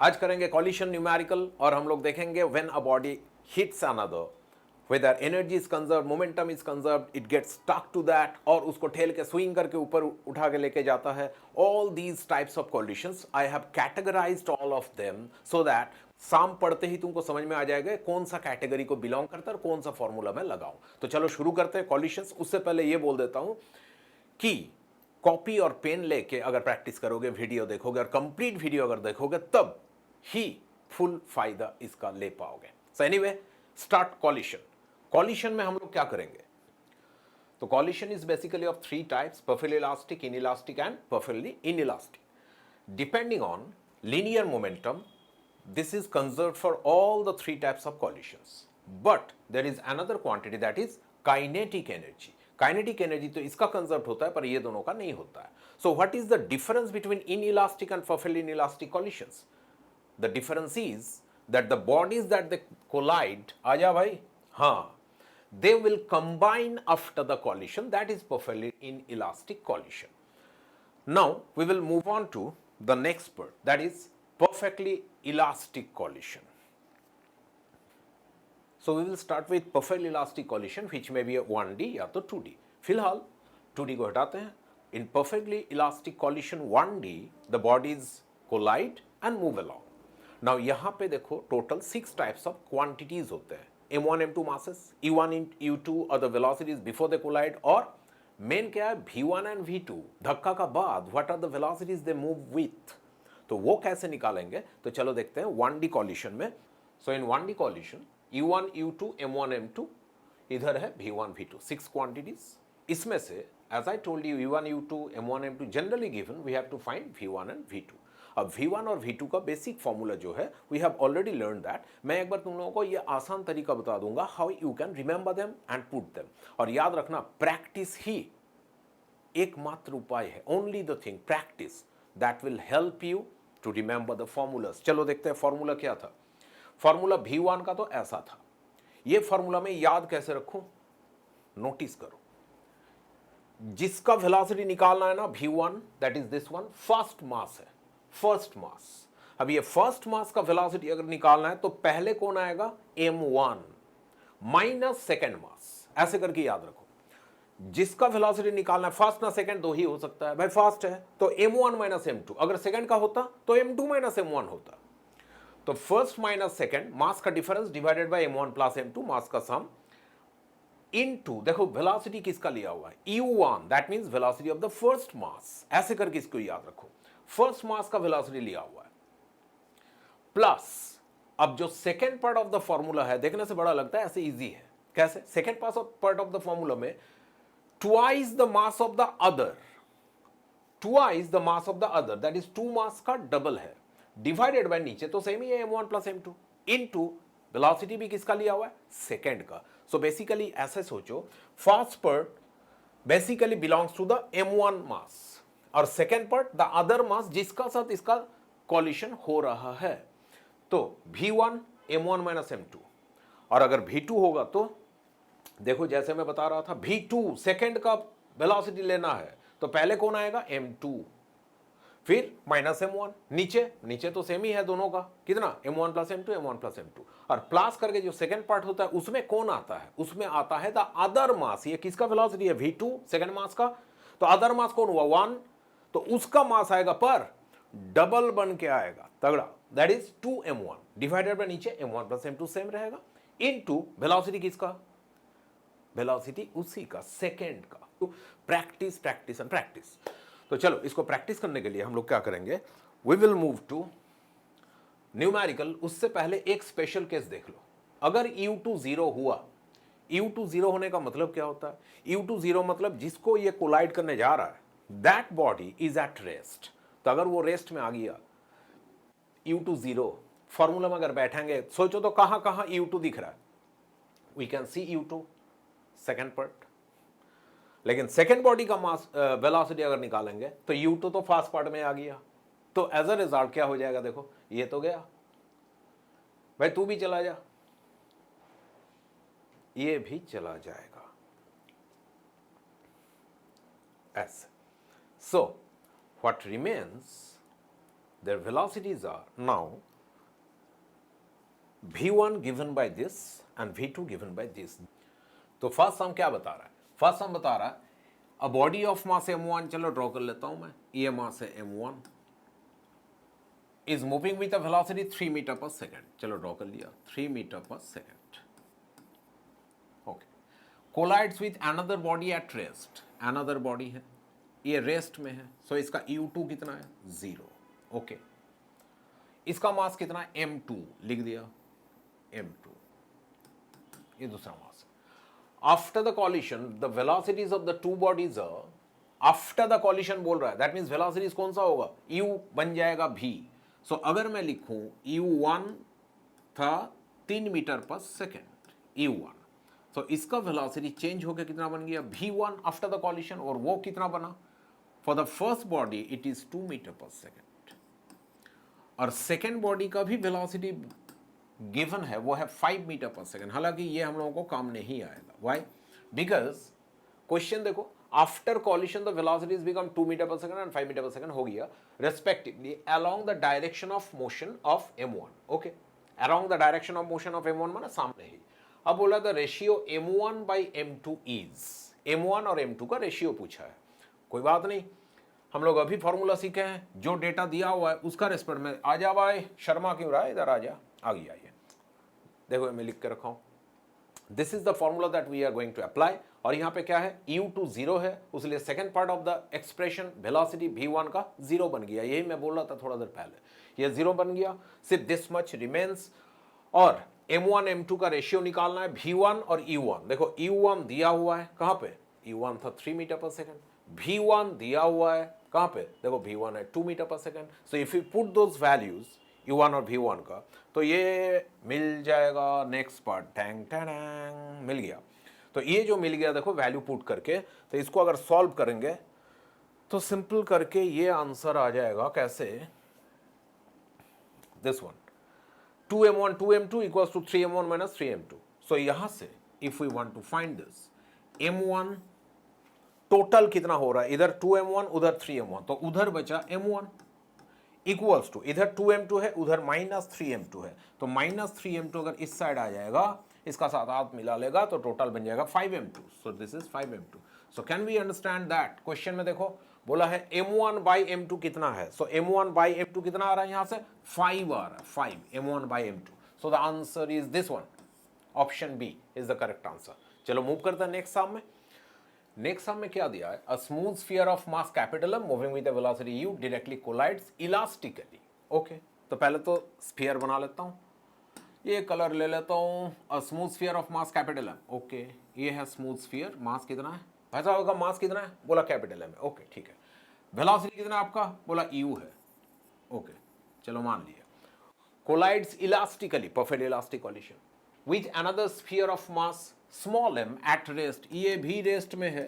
आज करेंगे coalition numerical और हम लोग देखेंगे when a body hits another whether energy is conserved, momentum is conserved, it gets stuck to that और उसको ठेल के स्विंग करके ऊपर उठा के लेके जाता है. All these types of collisions I have categorized all of them so that साम पढ़ते ही तुमको समझ में आ जाएगा कौन सा कैटेगरी को बिलोंग करता है और कौन सा फॉर्मूला मैं लगाऊं. तो चलो शुरू करते हैं कॉलिशंस. उससे पहले ये बोल देता हूं कि कॉपी और पेन लेके अगर प्रैक्टिस करोगे, वीडियो देखोगे और कंप्लीट वीडियो अगर देखोगे तब ही फुल फायदा इसका ले पाओगे. So anyway, start coalition. Coalition में हम लोग क्या करेंगे? तो coalition is basically of three types: perfectly elastic, inelastic and perfectly inelastic. Depending on linear momentum, this is conserved for all the three types of collisions. But there is another quantity that is kinetic energy. Kinetic energy तो इसका conserved होता है पर ये दोनों का नहीं होता है. So what is the difference between inelastic and perfectly inelastic collisions? The difference is that the bodies that they collide, आजा भाई, हाँ, they will combine after the collision. That is perfectly inelastic collision. Now we will move on to the next part, that is perfectly elastic collision. So we will start with perfectly elastic collision which may be a 1D या तो 2D. फिलहाल 2D को हटाते हैं. In perfectly elastic collision 1D the bodies collide and move along. Now यहाँ पे देखो total 6 types of quantities होते हैं. M1 M2 masses, E1 U2 are the velocities before they collide, और मेन क्या है V1 एंड V2 धक्का का बाद what are the velocities they move with. तो वो कैसे निकालेंगे? तो चलो देखते हैं 1D कॉलिशन में. सो इन 1D coalition U1 U2 M1 M2, इधर है V1 V2, 6 क्वांटिटीज. इसमें से as I told you U1 U2 M1 M2 generally given, we have to find V1 and V2. अब V1 और V2 का बेसिक फॉर्मूला जो है we have already learn that. मैं एक बार तुम लोगों को ये आसान तरीका बता दूंगा how you can remember them and put them. और याद रखना, प्रैक्टिस ही एकमात्र उपाय है. Only the thing, practice, that will help you to remember the formulas. चलो देखते हैं फॉर्मूला क्या था. फॉर्मूला V1 का तो ऐसा था. ये फॉर्मूला में याद कैसे रखूं? नोटिस करो, जिसका वेलोसिटी निकालना है ना V1, that is this one, first mass है, फर्स्ट मास. अब ये फर्स्ट मास का वेलोसिटी अगर निकालना है तो पहले कौन आएगा? M1 minus second mass. ऐसे करके याद रखो. जिसका वेलोसिटी निकालना है, फर्स्ट ना सेकेंड, दो ही हो सकता है भाई. फर्स्ट है तो M1 माइनस M2, अगर सेकेंड का होता तो M2 माइनस M1 होता. तो फर्स्ट माइनस सेकेंड, मास का difference divided by M1 plus M2, मास का सम, इनटू, देखो वेलोसिटी किसका लिया हुआ है? U1, that means velocity of the first mass. ऐसे करके इसको याद रखो, फर्स्ट मास का वेलोसिटी लिया हुआ है, प्लस अब जो second part of the formula है, देखने से बड़ा लगता है, ऐसे इजी है. कैसे? Second part of the formula में twice the mass of the other, twice the mass of the other, that is 2 mass का डबल है, डिवाइडेड बाय, नीचे तो सेम ही है M1 plus M2, into velocity भी किसका लिया हुआ है? सेकेंड का. सो बेसिकली ऐसे सोचो, first part basically belongs to the M1 mass और second part the other mass जिसका साथ इसका कॉलिशन हो रहा है. तो V1 M1 माइनस M2, और अगर V2 होगा तो देखो जैसे मैं बता रहा था, V2 सेकेंड का वेलोसिटी लेना है तो पहले कौन आएगा? M2, फिर माइनस M1, नीचे तो सेम ही है दोनों का, कितना? M1 plus M2, M1 plus M2, और प्लस करके जो सेकेंड पार्ट होता है उसमें कौन आता है? उसमें आता है द अदर मास. ये किसका वेलोसिटी है? V2 सेकेंड मास का. तो अदर मास कौन हुआ? 1, तो उसका मास आएगा पर डबल बन के आएगा, तगड़ा, that is 2M1 divided by नीचे M1 प्लस M2 सेम रहेगा, इनटू वेलोसिटी किसका? वेलोसिटी उसी का, सेकेंड का. तो प्रैक्टिस प्रैक्टिस एंड प्रैक्टिस. तो चलो इसको प्रैक्टिस करने के लिए हम लोग क्या करेंगे? We will move to numerical. उससे पहले एक स्पेशल केस देख लो. अगर U2 0 हुआ, U2 0 होने का मतलब क्या होता है? U2 0 मतलब जिसको ये कोलाइड करने जा रहा है, that body is at rest. तो अगर वो रेस्ट में आ गया, U2 0, फॉर्मूला में अगर बैठेंगे, सोचो तो कहां कहां U2 दिख रहा है? We can see U2 second part. लेकिन सेकेंड बॉडी का मास वेलोसिटी अगर निकालेंगे तो U2 तो फर्स्ट पार्ट में आ गया. तो एज अ रिजल्ट क्या हो जाएगा? देखो ये तो गया भाई, तू भी चला जा, ये भी चला जाएगा, ऐसे. So what remains, their velocities are now v1 given by this and v2 given by this. तो फर्स्ट हम क्या बता रहा है, फर्स्ट हम बता रहा है अ बॉडी ऑफ मास m1, चलो ड्रॉ कर लेता हूं मैं, ये मास है m1 is moving with a velocity 3 meter पर सेकेंड, चलो ड्रॉ कर लिया 3 मीटर पर second. Okay, collides with another body at rest, another body है ये रेस्ट में है, सो इसका u2 कितना है 0। ओके, इसका मास कितना है m2, लिख दिया m2, ये दूसरा मास है। After the coalition the velocities of the two bodies after the coalition बोल रहा है, दैट मीन्स वेलोसिटीज कौन सा होगा, u बन जाएगा v। सो अगर मैं लिखूं u1 था 3 मीटर पर सेकेंड u1, तो इसका वेलोसिटी चेंज होकर कितना बन गया v1 आफ्टर द कॉलिशन, और वो कितना बना, for the first body it is 2 metre पर सेकेंड, और सेकेंड बॉडी का भी वेलोसिटी गिवन है वो है 5 मीटर पर सेकेंड। हालांकि ये हम लोगों को काम नहीं आएगा, व्हाई, बिकॉज क्वेश्चन देखो after collision the velocities become 2 metre पर सेकेंड एंड 5 मीटर पर सेकेंड हो गया respectively along the direction of motion of m1। Okay, along the direction of motion of m1 माना सामने ही। अब बोला the ratio m1 by m2 is, m1 और m2 का रेशियो पूछा है, कोई बात नहीं, हम लोग अभी फॉर्मूला सीखे हैं, जो डेटा दिया हुआ है उसका रेस्पेक्ट में आ जा भाई, शर्मा क्यों रहा है, इधर आ जा, आ गया ये देखो मैं लिख के रखा हूं, this is the formula that we are going to apply. और यहां पे क्या है u2 0 है, उसलिए second part of the expression velocity v1 का 0 बन गया, यही मैं बोल रहा था थोड़ा देर पहले, ये 0 बन गया, सिर्फ दिस मच रिमेन्स। और m1 m2 का रेशियो निकालना है v1 और u1। देखो u1 दिया हुआ है कहां पे, u1 था 3 मीटर पर सेकेंड, v1 दिया हुआ है कहां पे, देखो v1 है 2 मीटर पर second. So if you put those values u1 और v1 का, तो ये मिल जाएगा नेक्स्ट पार्ट, टैंग टैंग मिल गया। तो ये जो मिल गया देखो वैल्यू पुट करके, तो इसको अगर सॉल्व करेंगे तो सिंपल करके ये आंसर आ जाएगा कैसे, this one 2m1 2m2 equals to 3m1 minus 3m2। So यहां से if we want to find this m1 total कितना हो रहा है, इधर 2m1 उधर 3m1, तो उधर बचा m1 इक्वल्स टू, इधर 2m2 है उधर माइनस 3m2 है, तो माइनस 3m2 अगर इस साइड आ जाएगा, इसका साथ हाथ मिला लेगा तो टोटल बन जाएगा 5m2। So this is 5m2। So can we understand that, question में देखो बोला है m1 बाई m2 कितना है, सो m1 बाई m2 कितना आ रहा है, यहां से 5 आ रहा है, 5 m1 by m2। So the answer is this one, option B is the correct answer. चलो मूव करते हैं नेक्स्ट सम में। नेक्स्ट सम में क्या दिया है, a smooth sphere of mass capital M moving with the velocity u directly collides elastically. Okay, तो पहले तो स्फीयर बना लेता हूं, ये कलर ले लेता हूं, a smooth sphere of mass capital M. Okay, ये है स्मूथ स्फीयर, मास कितना है भाई साहब का, मास कितना है, बोला कैपिटल एम है। ओके ठीक है, वेलोसिटी कितना है आपका, बोला u है। ओके चलो मान लिया, collides elastically, perfect elastic collision with another sphere of mass small m at rest, ये भी रेस्ट में है,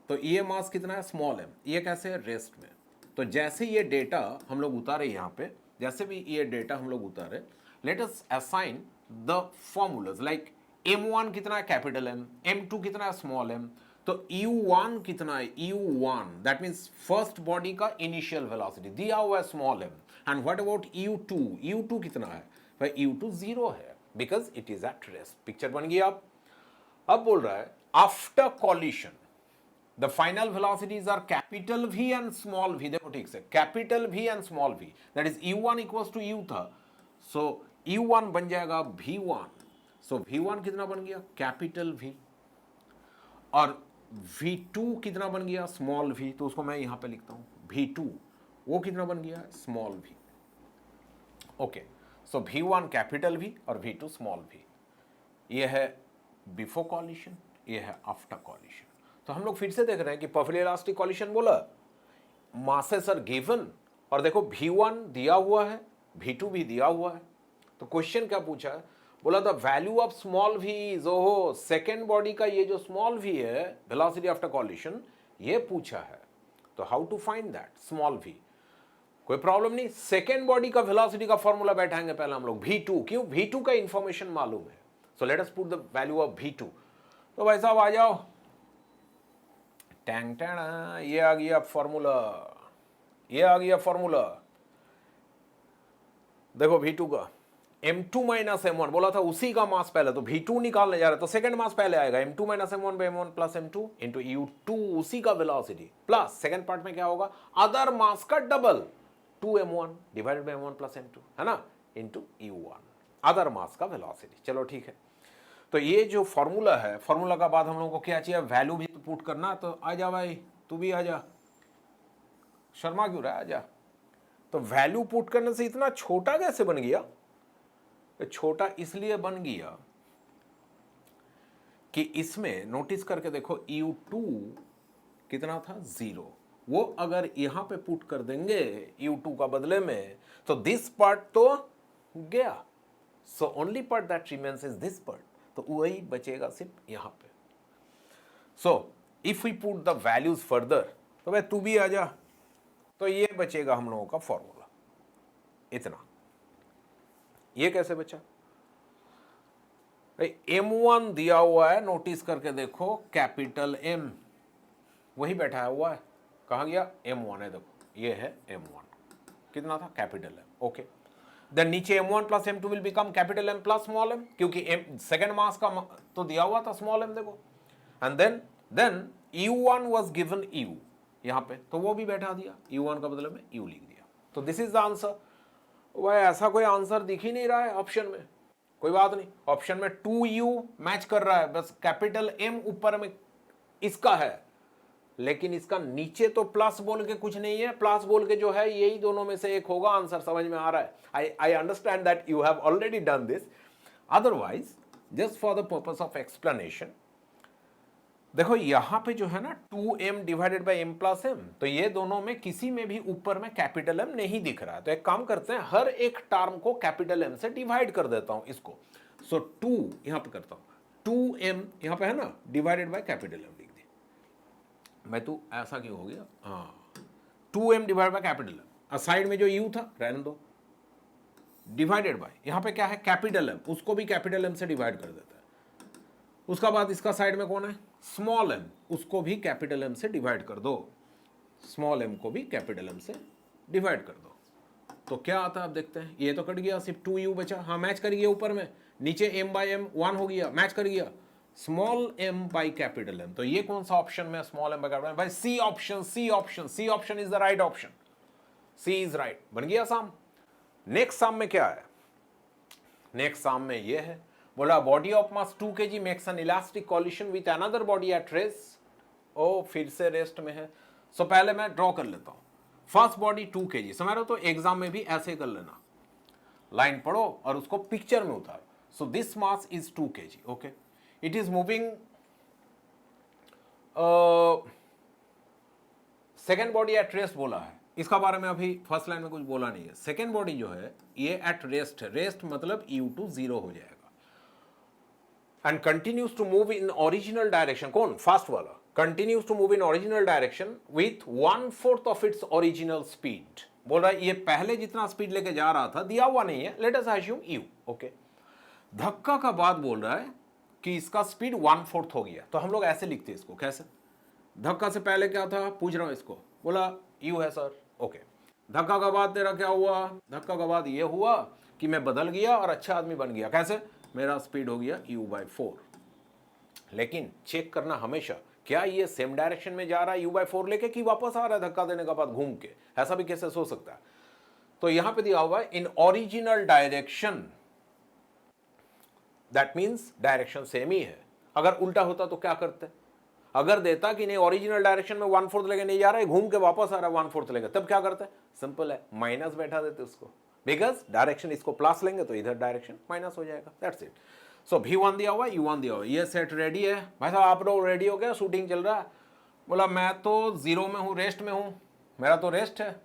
तो ये मास कितना है स्मॉल m, ये कैसे है रेस्ट में। तो जैसे ये डेटा हम लोग उतारे यहाँ पे, जैसे भी ये डेटा हम लोग उतारे, let us assign the formulas like m1 कितना है कैपिटल M, m2 कितना है स्मॉल m, तो u1 कितना है, u1 that means first body का इनिशियल वेलोसिटी दिया हुआ है small m, and what about u2, u2 कितना है भाई, u2 0 है because it is at rest. Picture बन गई। अब बोल रहा है after collision the final velocities are capital V and small v। देखो ठीक से, capital V and small v, that is u1 equals to u था, सो u1 बन जाएगा v1। सो v1 कितना बन गया कैपिटल V, और v2 कितना बन गया स्मॉल v, तो उसको मैं यहां पे लिखता हूं v2, वो कितना बन गया स्मॉल v। ओके, सो v1 कैपिटल V और v2 स्मॉल v। ये है बिफोर कॉलिशन, ये है आफ्टर कॉलिशन। तो हम लोग फिर से देख रहे हैं कि परफेक्ट इलास्टिक कॉलिशन बोला, मासेस आर गिवन, और देखो v1 दिया हुआ है, v2 भी दिया हुआ है। तो क्वेश्चन क्या पूछा है, बोला the value of small v is, ओहो सेकेंड बॉडी का ये जो स्मॉल v है वेलोसिटी आफ्टर कॉलिशन, ये पूछा है। तो how to find that small v, कोई प्रॉब्लम नहीं, सेकेंड बॉडी का वेलोसिटी का फॉर्मूला बैठाएंगे पहले हम लोग v2, क्यों v2 का इंफॉर्मेशन मालूम है। So let us put the value of v2। तो भाई साहब आ जाओ, टैंग टैंग, ये आ गया फॉर्मूला, ये आ गया फॉर्मूला, देखो v2 का m2 माइनस m1 बोला था उसी का मास पहले, तो v2 निकालने जा रहे तो सेकंड मास पहले आएगा m2 minus m1 by m1 plus m2 into u2 उसी का वेलोसिटी प्लस सेकंड पार्ट में क्या होगा अदर मास का double 2m1 divided by m1 plus m2 है ना इंटू u1 अदर मास का वेलोसिटी। चलो ठीक है, तो ये जो फॉर्मूला है, फॉर्मूला का बाद हम लोगों को क्या चाहिए, वैल्यू भी तो पुट करना, तो आ जा भाई, तू भी आ जा, शर्मा क्यों रहा है, आ जा। तो वैल्यू पुट करने से इतना छोटा कैसे बन गया, छोटा इसलिए बन गया कि इसमें नोटिस करके देखो u2 कितना था 0, वो अगर यहां पे पुट कर देंगे u2 का बदले में तो दिस पार्ट तो गया, so only part that remains is this part, तो वही बचेगा सिर्फ यहां पे। So if we put the values further, तो भाई तू भी आ जा, तो ये बचेगा हम लोगों का फॉर्मूला इतना। ये कैसे बचा भाई, m1 दिया हुआ है, नोटिस करके देखो कैपिटल M वही बैठा हुआ है, कहाँ गया m1 है, देखो ये है m1 कितना था कैपिटल M, ओके। देन नीचे m1 plus m2 will become capital M plus small m, क्योंकि सेकेंड मास का तो दिया हुआ था स्मॉल m, देखो। And then u1 was given u यहां पे, तो वो भी बैठा दिया, u1 का बदले में u लिख दिया, तो दिस इज द आंसर। वह ऐसा कोई आंसर दिख ही नहीं रहा है ऑप्शन में, कोई बात नहीं, ऑप्शन में 2u मैच कर रहा है, बस कैपिटल M ऊपर में इसका है, लेकिन इसका नीचे तो प्लस बोल के कुछ नहीं है, प्लस बोल के जो है यही दोनों में से एक होगा, आंसर समझ में आ रहा है। I understand that you have already done this, otherwise just for the purpose of explanation देखो यहां पे जो है ना 2m divided by m plus m, तो ये दोनों में किसी में भी ऊपर में कैपिटल M नहीं दिख रहा है, तो एक काम करते हैं, हर एक टर्म को कैपिटल M से डिवाइड कर देता हूं इसको। सो 2 यहां पे करता हूं, 2m यहां पे है ना डिवाइडेड बाई कैपिटल M लिख दिया मैं, तू ऐसा क्यों हो गया, हाँ 2m divide by capital M, side में जो u था रहने दो, डिवाइडेड बाई यहां पे क्या है कैपिटल M, उसको भी कैपिटल M से डिवाइड कर देता है। उसका बाद इसका साइड में कौन है स्मॉल m, उसको भी कैपिटल M से डिवाइड कर दो, स्मॉल m को भी कैपिटल M से डिवाइड कर दो, तो क्या आता है अब देखते हैं। ये तो कट गया, सिर्फ 2u बचा, हाँ मैच कर गया, ऊपर में नीचे m बाई m 1 हो गया, मैच कर गया, small m by capital M, तो ये कौन सा ऑप्शन में small m by capital M, भाई C option, C option, C option is the right option, C is right, बन गया सम। नेक्स्ट सम में क्या है, नेक्स्ट सम में ये है, बोला body of mass 2 kg makes an elastic collision with another body at rest, ओ फिर से रेस्ट में है। सो पहले मैं ड्रॉ कर लेता हूं, फर्स्ट बॉडी 2 kg, समझ रहे हो, तो एग्जाम में भी ऐसे कर लेना, लाइन पढ़ो और उसको पिक्चर में उतारो। So this mass is 2 kg, okay, it is moving, second body at rest बोला है, इसका बारे में अभी फर्स्ट लाइन में कुछ बोला नहीं है। सेकेंड बॉडी जो है ये एट रेस्ट है, रेस्ट मतलब u2 0 हो जाएगा, and continues to move in original direction, कौन फास्ट वाला, continues to move in original direction with 1/4 of its original speed, बोल रहा है ये पहले जितना स्पीड लेके जा रहा था दिया हुआ नहीं है, let us assume u, okay. धक्का का बाद बोल रहा है कि इसका स्पीड 1/4 हो गया, तो हम लोग ऐसे लिखते हैं इसको, कैसे, धक्का से पहले क्या था पूछ रहा हूं इसको, बोला u है सर, ओके। धक्का का बाद तेरा क्या हुआ, धक्का का बाद ये हुआ कि मैं बदल गया और अच्छा आदमी बन गया, कैसे, मेरा स्पीड हो गया u/4, लेकिन चेक करना हमेशा क्या ये सेम डायरेक्शन में जा रहा है u/4 लेके कि वापस आ रहा है धक्का देने के बाद घूम के, ऐसा भी कैसे हो सकता है। तो यहां पे दिया हुआ है in original direction, that means direction same ही है। अगर उल्टा होता तो क्या करते, अगर देता कि नहीं ओरिजिनल डायरेक्शन में 1/4 लेके नहीं जा रहा है, घूम के वापस आ रहा है 1/4 लेके, तब क्या करते, सिंपल है माइनस बैठा देते उसको, बिकॉज डायरेक्शन इसको प्लस लेंगे तो इधर डायरेक्शन माइनस हो जाएगा, दैट्स इट। सो v1 दिया हुआ है, u1 दिया हुआ है, ये सेट रेडी है, भाई साहब आप लोग रेडी हो गया, शूटिंग चल रहा है, बोला मैं तो 0 में हूं, रेस्ट में हूं, मेरा तो रेस्ट है,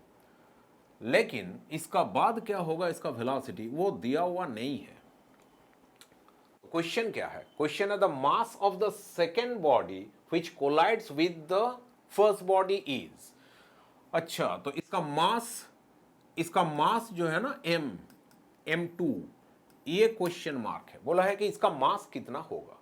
लेकिन इसका बाद क्या होगा, इसका वेलोसिटी वो दिया हुआ नहीं है। क्वेश्चन क्या है, क्वेश्चन है the mass of the second body which collides with the first body is, अच्छा तो इसका मास जो है ना m2, ये क्वेश्चन मार्क है, बोला है कि इसका मास कितना होगा।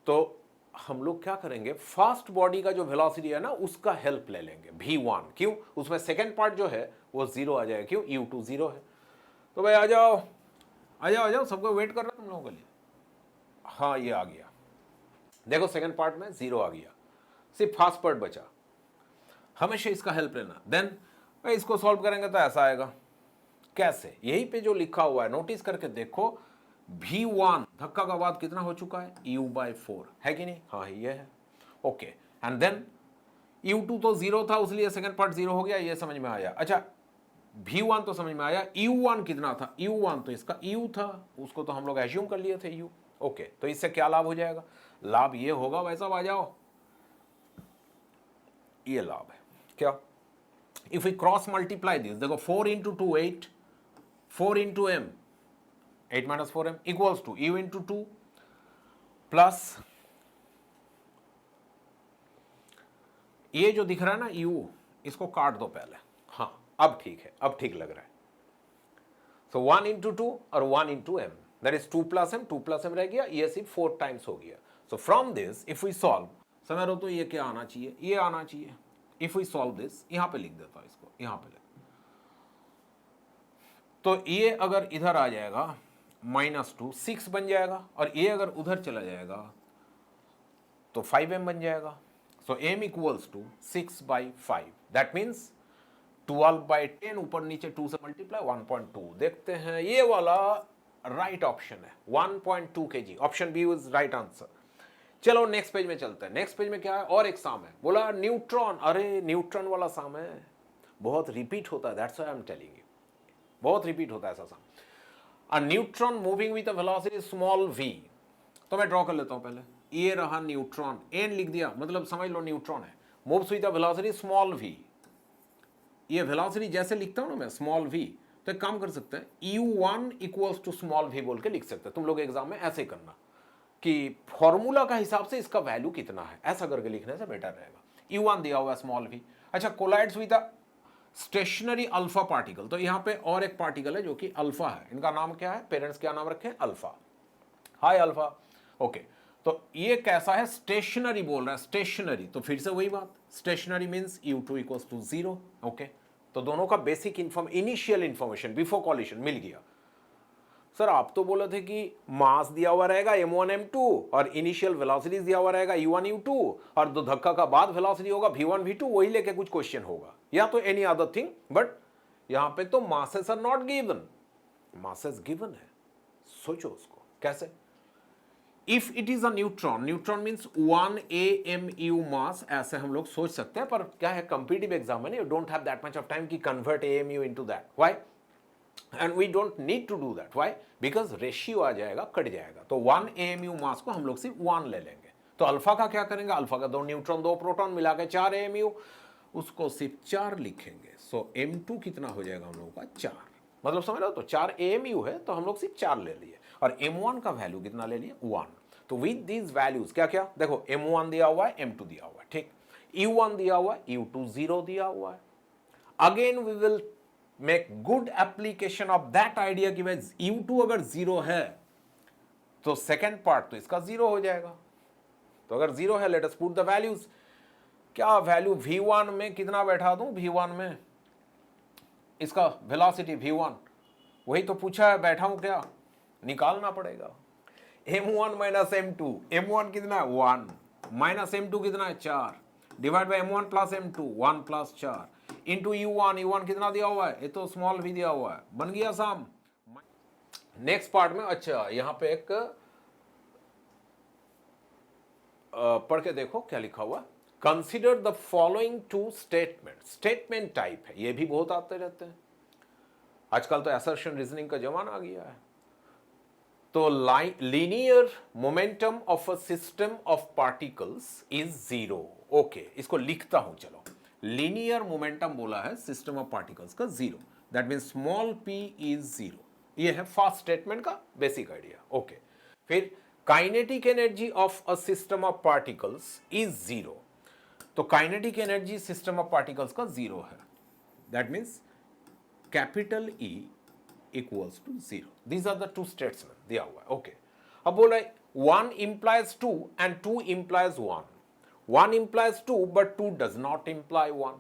तो हम लोग क्या करेंगे, फर्स्ट बॉडी का जो वेलोसिटी है ना उसका हेल्प ले लेंगे v1, क्यों, उसमें सेकेंड पार्ट जो है वो 0 आ जाएगा, क्यों u2 0 है। तो भाई आ जाओ आ जाओ आ जाओ, सबको वेट कर रहा तुम लोगों के लिए। हाँ ये आ गया, देखो सेकंड पार्ट में 0 आ गया, सिर्फ फर्स्ट पार्ट बचा। हमेशा इसका हेल्प लेना। देन इसको सॉल्व करेंगे तो ऐसा आएगा। कैसे? यहीं पे जो लिखा हुआ है नोटिस करके देखो, V1 धक्का का बाद कितना हो चुका है, U/4 है कि नहीं? हाँ ये है। ओके, एंड देन U2 तो 0 था इसलिए सेकंड पार्ट 0 हो गया, ये समझ में आया। अच्छा V1 तो समझ में आया, U1 कितना था? U1 तो इसका U था, उसको तो हम लोग एज्यूम कर लिए थे U। ओके, तो इससे क्या लाभ हो जाएगा? लाभ ये होगा, वैसा आ जाओ, ये लाभ है क्या? If we cross multiply this, देखो 4 into 2 8, 4 into m 8 minus 4m equals to U into 2 plus ये जो दिख रहा है ना U, इसको काट दो पहले। हाँ अब ठीक है, अब ठीक लग रहा है। सो 1 इंटू 2 और 1 into m, that is 2 plus m, 2 plus m रह गया, ये सिर्फ 4 टाइम्स हो गया। So from this if we solve, समझ रहे हो, तो ये क्या आना चाहिए, ये आना चाहिए। इफ वी सॉल्व दिस, यहां पे लिख देता हूं इसको, यहां पे लिख, तो ये अगर इधर आ जाएगा -2 6 बन जाएगा, और ये अगर उधर चला जाएगा तो 5m बन जाएगा। So m equals to 6/5, that means 12/10, ऊपर नीचे 2 से मल्टीप्लाई 1.2। देखते हैं, ये वाला राइट ऑप्शन है, 1.2 kg, option B is right answer. चलो नेक्स्ट पेज में चलते हैं। नेक्स्ट पेज में क्या है, और एक साम है, बोला न्यूट्रॉन। अरे न्यूट्रॉन वाला साम है, बहुत रिपीट होता है, that's why I am telling you, बहुत रिपीट होता है ऐसा साम। A neutron moving with a velocity small v, तो मैं ड्रॉ कर लेता हूं पहले। ये रहा न्यूट्रॉन, n लिख दिया, मतलब समझ लो न्यूट्रॉन है, moves with a velocity small v। ये वेलोसिटी जैसे लिखता हूं ना मैं, स्मॉल v, तो एक काम कर सकते हैं, u1 equals to small v बोल के लिख सकते हैं। तुम लोग एग्जाम में ऐसे करना कि फॉर्मूला का हिसाब से इसका वैल्यू कितना है, ऐसा करके लिखने से बेटर रहेगा। u1 दिया हुआ है स्मॉल v। अच्छा, collides with a stationary alpha particle, तो यहां पे और एक पार्टिकल है जो कि अल्फा है, इनका नाम क्या है, पेरेंट्स क्या नाम रखे, अल्फा। हाय अल्फा। ओके, तो ये कैसा है, स्टेशनरी बोल रहा है, स्टेशनरी, तो फिर से वही बात, stationary means U2 equals to 0। Okay, तो दोनों का basic initial information before collision मिल गया। सर आप तो बोले थे कि मास दिया हुआ रहेगा m1 m2 और इनिशियल वेलोसिटीज दिया हुआ रहेगा u1 u2, और दो धक्का का बाद वेलोसिटी होगा v1 v2, वही लेके कुछ क्वेश्चन होगा या तो एनी अदर थिंग, बट यहां पे तो masses are not given, masses given है। सोचो उसको कैसे, if it is a neutron, neutron means 1 AMU mass, ऐसे हम लोग सोच सकते हैं, पर क्या है कॉम्पिटिटिव एग्जाम में you don't have that much of time कि convert AMU into that, why, and we don't need to do that, why, because ratio आ जाएगा, कट जाएगा, तो 1 AMU मास को हम लोग सिर्फ 1 ले लेंगे। तो अल्फा का क्या करेंगे, अल्फा का 2 न्यूट्रॉन 2 प्रोटॉन मिला के 4 AMU, उसको सिर्फ 4 लिखेंगे। सो m2 कितना हो जाएगा हम लोगों का 4, मतलब समझ लो, तो 4 AMU है तो हम लोग सिर्फ 4 ले लिए, और m1 का वैल्यू कितना ले लिए 1। तो विद दीज वैल्यूज क्या क्या, देखो m1 दिया हुआ है, m2 दिया हुआ है, ठीक, u1 दिया हुआ है, u2 0 दिया हुआ है। Again we will make good application of that idea कि भाई u2 अगर 0 है तो सेकेंड पार्ट तो इसका 0 हो जाएगा। तो अगर 0 है, let us put the values. क्या वैल्यू v1 में कितना बैठा दूं, v1 में इसका वेलोसिटी v1, वही तो पूछा है, बैठा हूं क्या, निकालना पड़ेगा। m1 माइनस m2, m1 कितना है 1, माइनस m2 कितना है 4, divide by m1 plus m2, 1 plus 4, into u1, u1 कितना दिया हुआ है, ये तो स्मॉल v दिया हुआ है, बन गया सम। नेक्स्ट पार्ट में, अच्छा यहां पे एक पढ़ के देखो क्या लिखा हुआ, consider the following two statement, statement type है, ये भी बहुत आते रहते हैं आजकल, तो असर्शन रीजनिंग का जमाना आ गया है। तो linear momentum of a system of particles is 0। Okay, इसको लिखता हूं, चलो, लीनियर मोमेंटम बोला है सिस्टम ऑफ पार्टिकल्स का 0, that mean small p is 0। ये है फर्स्ट स्टेटमेंट का बेसिक आइडिया। ओके, फिर kinetic energy of a system of particles is 0, तो kinetic energy system of particles का 0 है, that means capital E equals to 0। These are the two statement दिया हुआ है। ओके, अब बोला 1 implies 2 and 2 implies 1, 1 implies 2 but 2 does not imply 1।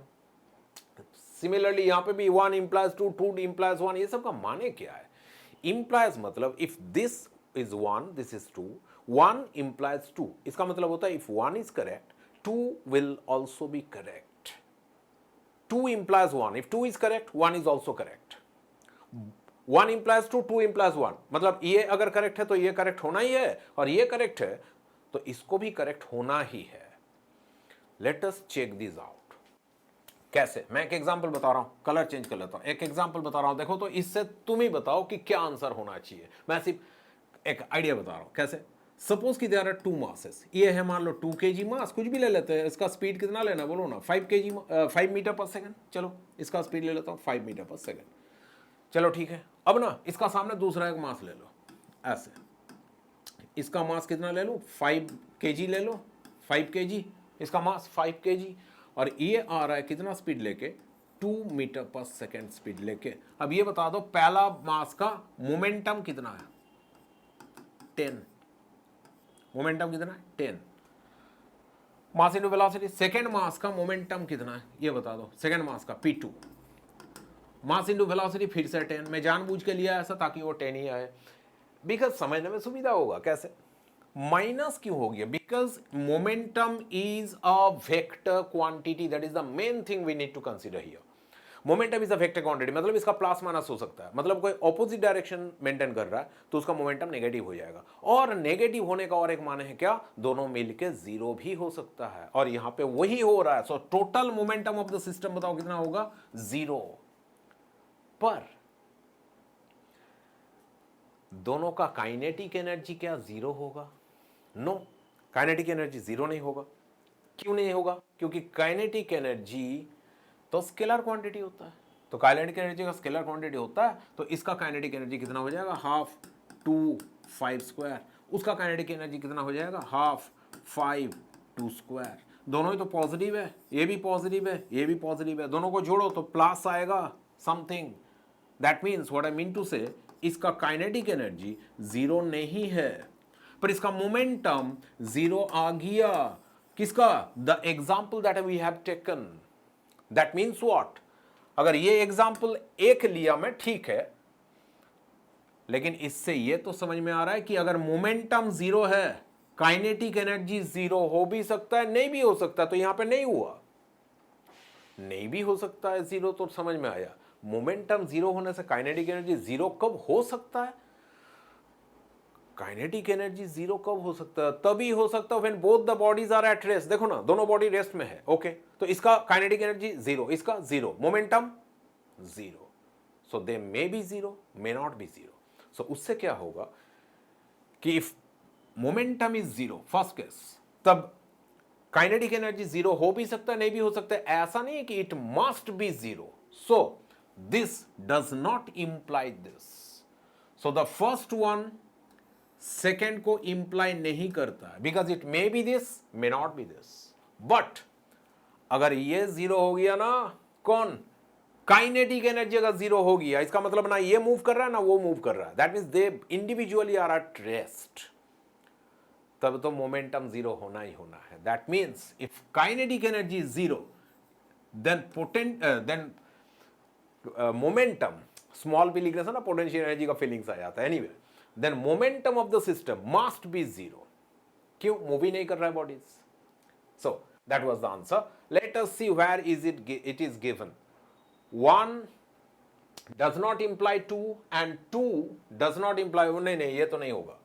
Similarly यहां पे भी 1 implies 2, 2 implies 1, ये सब का माने क्या है? implies मतलब if this is 1, this is 2, 1 implies 2, इसका मतलब होता है if 1 is correct, 2 will also be correct. 2 implies 1, if 2 is correct, 1 is also correct. 1 implies 2, 2 implies 1, मतलब ये अगर करेक्ट है तो ये करेक्ट होना ही है, और ये करेक्ट है तो इसको भी करेक्ट होना ही है. Let us check this out. कैसे? मैं एक एग्जांपल बता रहा हूं, कलर चेंज कर लेता हूं. एक एग्जांपल बता रहा हूं, देखो तो इससे तुम ही बताओ कि क्या आंसर होना चाहिए. मैं सिर्फ एक आइडिया बता रहा हूं. कैसे? सपोज कि देयर आर 2 मासेस. ये है मान लो 2 kg मास, कुछ भी ले लेते हैं. इसका स्पीड कितना लेना बोलो ना, 5 मीटर पर सेकंड. चलो इसका स्पीड ले लेता हूं 5 मीटर पर सेकंड. चलो ठीक है. अब ना इसका सामने दूसरा एक मास ले लो ऐसे. इसका मास कितना ले लो, 5 kg ले लो. 5 kg इसका मास 5 kg, और ये आ रहा है कितना स्पीड लेके, 2 मीटर पर सेकेंड स्पीड लेके. अब ये बता दो पहला मास का मोमेंटम कितना है? 10. मोमेंटम कितना है? 10. मास इनटू वेलोसिटी. सेकेंड मास का मोमेंटम कितना है ये बता दो. सेकेंड मास का P2. मास इनटू वेलोसिटी फिर से 10. मैं जानबूझ के लिया ऐसा ताकि वो 10 ही आए, बिकॉज समझने में सुविधा होगा. कैसे? माइनस क्यों हो गया? Because momentum is a vector quantity. That is the main thing we need to consider here. Momentum is a vector quantity, मतलब इसका प्लस माइनस हो सकता है. मतलब कोई ऑपोजिट डायरेक्शन मेंटेन कर रहा है तो उसका मोमेंटम नेगेटिव हो जाएगा. और नेगेटिव होने का और एक माने है क्या, दोनों मिलके जीरो भी हो सकता है, और यहां पे वही हो रहा है. So total momentum of the system बताओ कितना होगा? 0. पर दोनों का काइनेटिक एनर्जी क्या 0 होगा? नो, काइनेटिक एनर्जी 0 नहीं होगा. क्यों नहीं होगा? क्योंकि काइनेटिक एनर्जी तो स्केलर क्वांटिटी होता है. तो काइनेटिक एनर्जी का स्केलर क्वांटिटी होता है, तो इसका काइनेटिक एनर्जी कितना हो जाएगा? Half 2 5 square. उसका काइनेटिक एनर्जी कितना हो जाएगा? Half 5 2 square. दोनों ही तो पॉजिटिव है, ये भी पॉजिटिव है, ये भी पॉजिटिव है. दोनों को जोड़ो तो प्लस आएगा something. That means what I mean to say, इसका काइनेटिक एनर्जी 0 नहीं है, पर इसका मोमेंटम 0 आ गया. किसका? The example that we have taken. That means what? अगर ये एग्जाम्पल एक लिया मैं, ठीक है, लेकिन इससे ये तो समझ में आ रहा है कि अगर मोमेंटम 0 है, काइनेटिक एनर्जी 0 हो भी सकता है, नहीं भी हो सकता है. तो यहां पे नहीं हुआ, नहीं भी हो सकता है 0, तो समझ में आया. मोमेंटम 0 होने से काइनेटिक एनर्जी 0 कब हो सकता है? काइनेटिक एनर्जी 0 कब हो सकता है? तभी हो सकता है when both the bodies are at rest. देखो ना, दोनों बॉडी रेस्ट में है. ओके, तो इसका काइनेटिक एनर्जी 0, इसका 0, momentum 0. So they may be 0, may not be 0. सो उससे क्या होगा कि if momentum is 0, first case, तब काइनेटिक एनर्जी 0 हो भी सकता है, नहीं भी हो सकता है. ऐसा नहीं है कि it must be 0. So this does not imply this. So the first one second को इंप्लाई नहीं करता है, because it may be this, may not be this. But अगर ये 0 हो गया ना, कौन? काइनेटिक एनर्जी अगर 0 हो गया, इसका मतलब ना ये मूव कर रहा है ना वो मूव कर रहा है. That means they individually are at rest. तब तो मोमेंटम 0 होना ही होना है. That means if kinetic energy is 0, then momentum, small भी लिखने से ना पोटेंशियल एनर्जी का फीलिंग्स आ जाता है. Anyway, then momentum of the system must be 0. क्यों? मूव ही नहीं कर रहा है bodies. So that was the answer. Let us see where is it is given. 1 does not imply 2 and 2 does not imply, नहीं, ये तो नहीं होगा.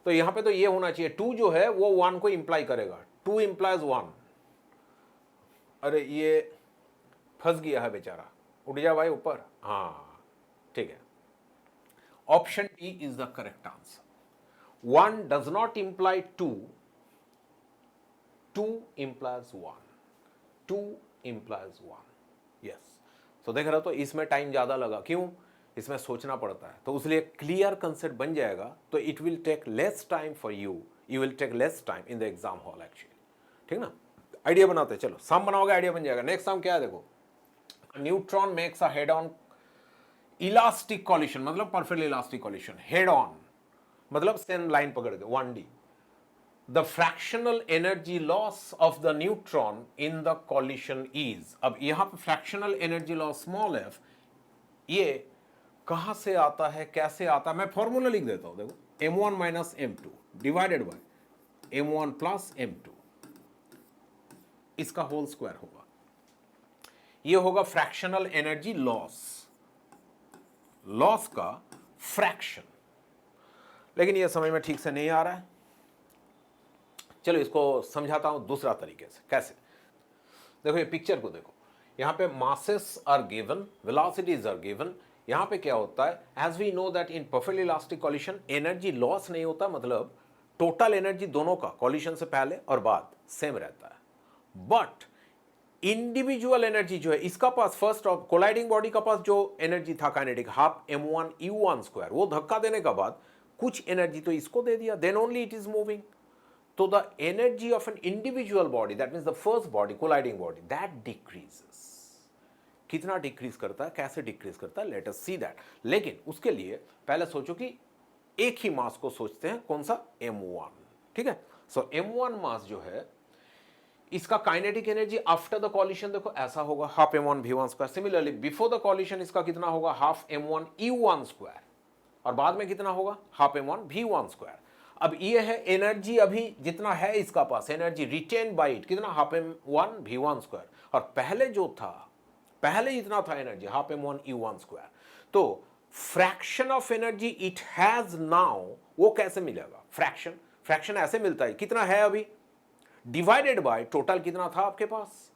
तो यहां पे तो ये होना चाहिए, 2 जो है वो 1 को इंप्लाई करेगा. 2 इंप्लाइज 1. अरे ये फंस गया है बेचारा. उठ जा भाई ऊपर. हाँ ठीक है. Option D is the correct answer. 1 does not imply 2, 2 implies 1, 2 implies 1. Yes. तो देख रहे हो, तो इसमें टाइम ज्यादा लगा. क्यों? इसमें सोचना पड़ता है, तो इसलिए क्लियर कंसेप्ट बन जाएगा. तो it will take less time for you, you will take less time in the exam hall actually. ठीक ना? आइडिया बनाते हैं. चलो सम बनाओगे, आइडिया बन जाएगा. नेक्स्ट सम क्या है? देखो, neutron makes a head on elastic collision, मतलब perfect elastic collision. Head on मतलब सेम लाइन पकड़ के 1D. The fractional energy loss of the neutron in the collision is, अब यहां पे fractional energy loss small f, ये कहां से आता है, कैसे आता है, मैं फॉर्मूला लिख देता हूं, देखो m1 minus m2 divided by m1 plus m2, इसका होल स्क्वायर होगा, ये होगा फ्रैक्शनल एनर्जी लॉस, लॉस का फ्रैक्शन। लेकिन ये समझ में ठीक से नहीं आ रहा है, चलो इसको समझाता हूं दूसरा तरीके से। कैसे, देखो ये पिक्चर को देखो, यहां पे masses are given, velocities are given. यहां पे क्या होता है, as we know that in perfectly elastic collision energy loss नहीं होता, मतलब टोटल एनर्जी दोनों का कॉलिशन से पहले और बाद सेम रहता है। बट इंडिविजुअल एनर्जी जो है इसका पास, फर्स्ट ऑफ कोलाइडिंग बॉडी का पास जो एनर्जी था kinetic half m1 u1 square, वो धक्का देने के बाद कुछ एनर्जी तो इसको दे दिया, then only it is moving. तो the energy of an individual body, that means the first body colliding body, that decreases. कितना डिक्रीज करता है, कैसे डिक्रीज करता है, लेट अस सी दैट। लेकिन उसके लिए पहले सोचो कि एक ही मास को सोचते हैं, कौन सा, m1, ठीक है। सो m1 मास जो है इसका kinetic energy after the coalition देखो ऐसा होगा, half m1 v1 square. Similarly before the collision इसका कितना होगा, हाफ m1 u1 स्क्वायर, और बाद में कितना होगा, हाफ m1 v1 स्क्वायर। अब ये है एनर्जी, अभी जितना है इसका पास एनर्जी रिटेन बाय इट, कितना, हाफ m1 v1 स्क्वायर, और पहले जो था, पहले जितना था energy half m1 u1 square. तो fraction of energy it has now, वो कैसे मिलेगा, फ्रैक्शन, फ्रैक्शन ऐसे मिलता है, कितना है अभी, डिवाइडेड बाय टोटल कितना था आपके पास।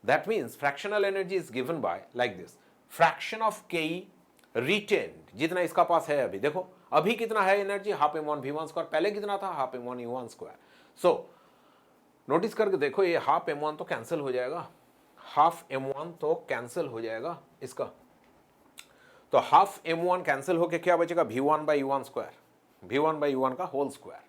That means fractional energy is given by like this, fraction of K retained, जितना इसका पास है अभी, देखो अभी कितना है energy, half m1 v1 square, पहले कितना था, हाफ m1 u1 स्क्वायर। सो नोटिस करके देखो, ये हाफ m1 तो कैंसिल हो जाएगा, हाफ m1 तो कैंसिल हो जाएगा इसका, तो हाफ m1 कैंसिल होके क्या बचेगा, v1 by u1 square, v1 by u1 का होल स्क्वायर।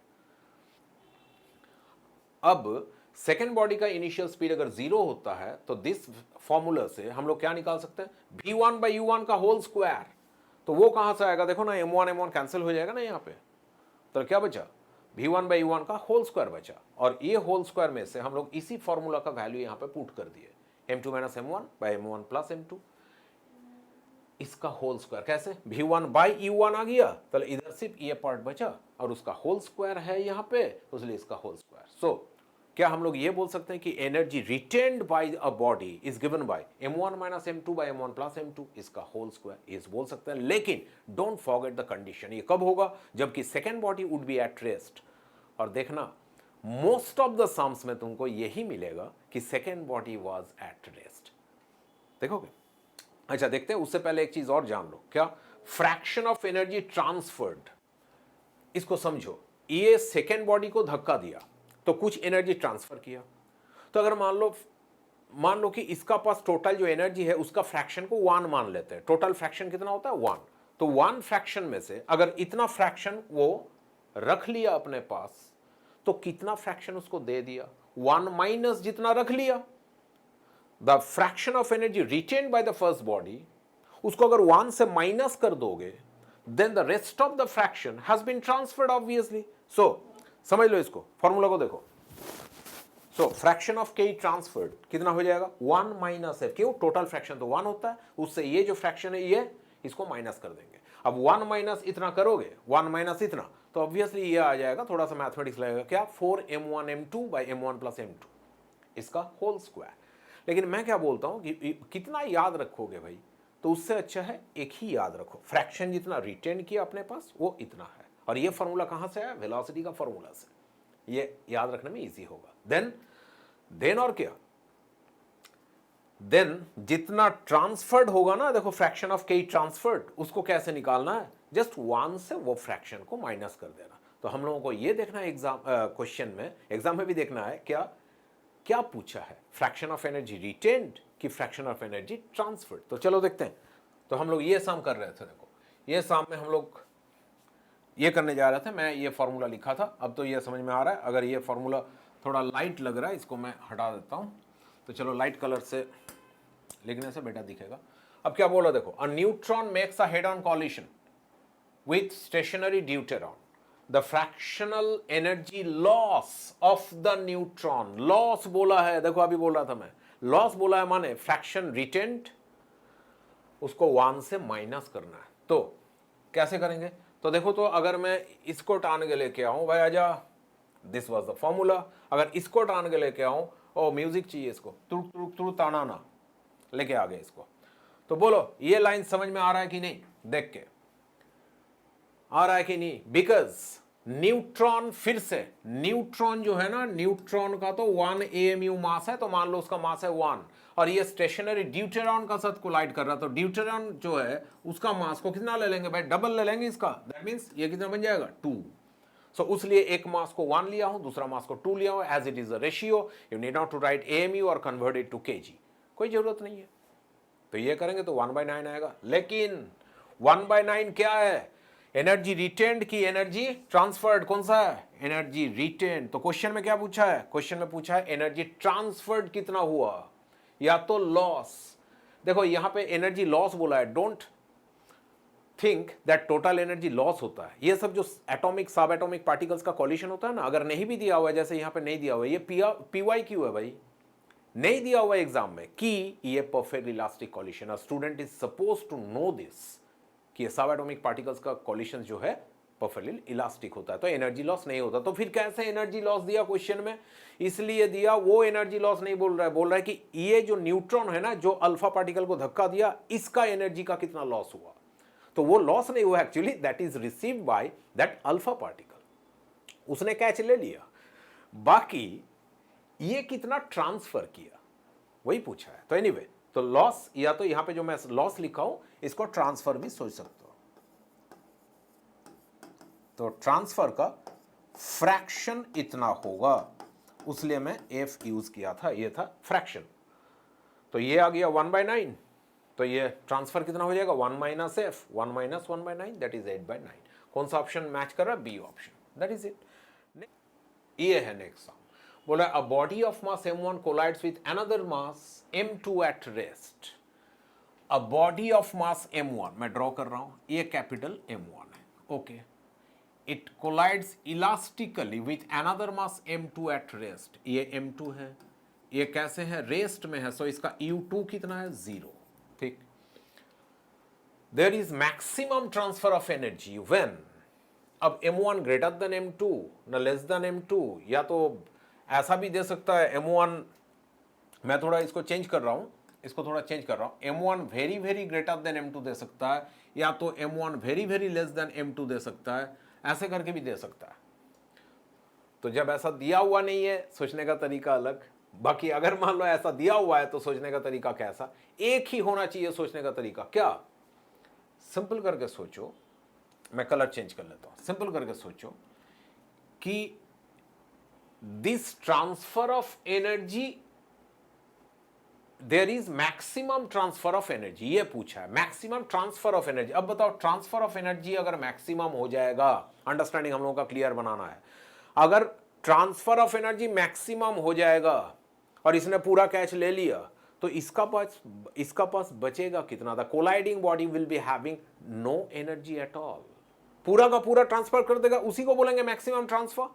अब सेकेंड बॉडी का इनिशियल स्पीड अगर 0 होता है तो दिस फॉर्मूला से हम लोग क्या निकाल सकते हैं, v1 बाई u1 का होल स्क्वायर। तो वो कहां से आएगा, देखो ना m1 m1 कैंसिल हो जाएगा ना यहाँ पे, तो क्या बचा, v1 बाई u1 का होल स्क्वायर बचा, और ये होल स्क्वायर में से हम लोग इसी फॉर्मूला का वैल्यू यहाँ पे पुट कर दिए, m2 minus m1 by m1 plus m2, इसका होल स्क्वायर कैसे, v1 बाई u1 आ गया, तो इधर सिर्फ ये पार्ट बचा और उसका होल स्क्वायर है यहाँ पे, तो इसलिए इसका होल स्क्वायर। सो क्या हम लोग ये बोल सकते हैं कि energy retained by a body is given by m1 minus m2 by m1 plus m2, इसका होल स्क्वायर, इस बोल सकते हैं। लेकिन डोंट फॉरगेट द कंडीशन, ये कब होगा, जबकि second body would be at rest. और देखना मोस्ट ऑफ द सम्स में तुमको यही मिलेगा कि second body was at rest, देखोगे। अच्छा देखते हैं, उससे पहले एक चीज और जान लो, क्या, फ्रैक्शन ऑफ एनर्जी ट्रांसफर्ड, इसको समझो। ये सेकेंड बॉडी को धक्का दिया तो कुछ एनर्जी ट्रांसफर किया, तो अगर मान लो कि इसका पास टोटल जो एनर्जी है उसका फ्रैक्शन को 1 मान लेते हैं, टोटल फ्रैक्शन कितना होता है 1, तो 1 फ्रैक्शन में से अगर इतना फ्रैक्शन वो रख लिया अपने पास, तो कितना फ्रैक्शन उसको दे दिया, 1 माइनस जितना रख लिया, the fraction of energy retained by the first body, उसको अगर 1 से माइनस कर दोगे, then the rest of the fraction has been transferred obviously. So समझ लो इसको, फॉर्मूला को देखो। So fraction of K transferred कितना हो जाएगा, 1 माइनस है, क्यों, टोटल फ्रैक्शन तो 1 होता है, उससे ये जो फ्रैक्शन है ये इसको माइनस कर देंगे। अब 1 माइनस इतना करोगे, 1 माइनस इतना, तो ऑब्वियसली ये आ जाएगा, थोड़ा सा मैथमेटिक्स लगेगा, क्या, 4m1 m2 by m1 plus m2, इसका होल स्क्वायर। लेकिन मैं क्या बोलता हूं कि कितना याद रखोगे भाई, तो उससे अच्छा है एक ही याद रखो, फ्रैक्शन जितना रिटेन किया अपने पास वो इतना है, और ये फॉर्मूला कहां से आया, वेलोसिटी का फॉर्मूला से, ये याद रखने में इजी होगा। देन और क्या, देन जितना ट्रांसफर्ड होगा ना, देखो फ्रैक्शन ऑफ के ट्रांसफर्ड, उसको कैसे निकालना है, जस्ट 1 से वो फ्रैक्शन को माइनस कर देना। तो हम लोगों को ये देखना है क्वेश्चन में, एग्जाम में भी देखना है, क्या पूछा है, फ्रैक्शन ऑफ एनर्जी रिटेन्ड कि फ्रैक्शन ऑफ एनर्जी ट्रांसफर्ड। तो चलो देखते हैं। तो हम लोग ये सम कर रहे थे, देखो ये सम में हम लोग ये करने जा रहे थे, मैं ये फॉर्मूला लिखा था, अब तो ये समझ में आ रहा है। अगर ये फॉर्मूला थोड़ा लाइट लग रहा है, इसको मैं हटा देता हूँ, तो चलो लाइट कलर से लिखने से बेटा दिखेगा। अब क्या बोला, देखो, a neutron makes a head on collision with stationary deuteron, the fractional energy loss of the neutron. Loss बोला है, देखो अभी बोल रहा था मैं, लॉस बोला है माने फ्रैक्शन रिटेंट, उसको 1 से माइनस करना है। तो कैसे करेंगे? तो देखो, तो अगर मैं इसको टान के लेके आऊं, भाई आजा, दिस वाज द फॉर्मूला। अगर इसको टान के लेके आऊं, ओ म्यूजिक चाहिए इसको, तुरुक तुरुक तुरुक तानाना, लेके आ गए इसको। तो बोलो ये लाइन समझ में आ रहा है कि नहीं? देख के आ रहा है कि नहीं? बिकॉज न्यूट्रॉन, फिर से न्यूट्रॉन जो है ना, न्यूट्रॉन का तो 1 AMU मास है, तो मान लो उसका मास है 1, और ये स्टेशनरी ड्यूटेरॉन का साथ कोलाइड कर रहा, तो ड्यूटेरॉन जो है उसका मास को कितना ले लेंगे भाई? डबल ले लेंगे इसका। दैट मीन्स ये कितना बन जाएगा? 2। सो उसलिए एक मास को 1 लिया हूं, दूसरा मास को 2 लिया हूं, as it is a ratio. You need not to write AMU और कन्वर्ट इट टू kg, कोई जरूरत नहीं है। तो ये करेंगे तो 1/9 आएगा। लेकिन 1/9 क्या है? एनर्जी रिटेन्ड की एनर्जी ट्रांसफर्ड। कौन सा है? Energy retained. तो क्वेश्चन में क्या पूछा है? क्वेश्चन में पूछा है एनर्जी ट्रांसफर्ड कितना हुआ, या तो लॉस। देखो यहां पे एनर्जी लॉस बोला है, don't think that total energy loss होता है। ये सब जो एटॉमिक सब एटॉमिक पार्टिकल्स का कॉलिशन होता है ना, अगर नहीं भी दिया हुआ है, जैसे यहां पे नहीं दिया हुआ है, ये PY क्यों है भाई? नहीं दिया हुआ एग्जाम में कि ये perfect elastic collision. Student is suppose to know this कि ये सब एटॉमिक पार्टिकल्स का कॉलिशन जो है परफेक्टली इलास्टिक होता है, तो एनर्जी लॉस नहीं होता। तो फिर कैसे एनर्जी लॉस दिया क्वेश्चन में? इसलिए दिया, वो एनर्जी लॉस नहीं बोल रहा है, बोल रहा है कि ये जो न्यूट्रॉन है ना, जो अल्फा पार्टिकल को धक्का दिया, इसका एनर्जी का कितना लॉस हुआ। तो वो लॉस नहीं हुआ actually, that is received by that alpha particle, उसने कैच ले लिया। बाकी ये कितना ट्रांसफर किया, वही पूछा है। तो एनीवे, तो लॉस, या तो यहां पे जो मैं लॉस लिखा हूं, इसको ट्रांसफर भी सोच सकते हो। तो ट्रांसफर का फ्रैक्शन इतना होगा, उसलिए मैं F यूज किया था, ये था फ्रैक्शन। तो ये आ गया 1/9। तो ये ट्रांसफर कितना हो जाएगा? 1 - F, 1 - 1/9, दैट इज 8/9। कौन सा ऑप्शन मैच कर रहा है? B option, that is it. ये है नेक्स्ट। बोला a body of mass m1 collides with another mass m2 at rest. A body of mass m1 मैं ड्रॉ कर रहा हूं, ये कैपिटल M1 है, okay. It collides elastically with another mass m2 at rest. ये m2 है, ये कैसे है? रेस्ट में है, सो इसका u2 कितना है? 0, ठीक। There is maximum transfer of energy when, अब m1 ग्रेटर देन m2 न लेस देन m2, या तो ऐसा भी दे सकता है m1, मैं थोड़ा इसको चेंज कर रहा हूं, इसको थोड़ा चेंज कर रहा हूं, m1 very very greater then m2 दे सकता है, या तो m1 very very less than m2 दे सकता है, ऐसे करके भी दे सकता है। तो जब ऐसा दिया हुआ नहीं है, सोचने का तरीका अलग। बाकी अगर मान लो ऐसा दिया हुआ है, तो सोचने का तरीका कैसा? एक ही होना चाहिए सोचने का तरीका। क्या? सिंपल करके सोचो, मैं कलर चेंज कर लेता हूं। सिंपल करके सोचो कि this transfer of energy, there is maximum transfer of energy, ये पूछा है, मैक्सिमम ट्रांसफर ऑफ एनर्जी। अब बताओ, ट्रांसफर ऑफ एनर्जी अगर मैक्सिमम हो जाएगा, अंडरस्टैंडिंग हम लोगों का क्लियर बनाना है। अगर ट्रांसफर ऑफ एनर्जी मैक्सिमम हो जाएगा और इसने पूरा कैच ले लिया, तो इसका पास बचेगा कितना? The colliding body will be having no energy at all. पूरा का पूरा ट्रांसफर कर देगा, उसी को बोलेंगे मैक्सिमम ट्रांसफर।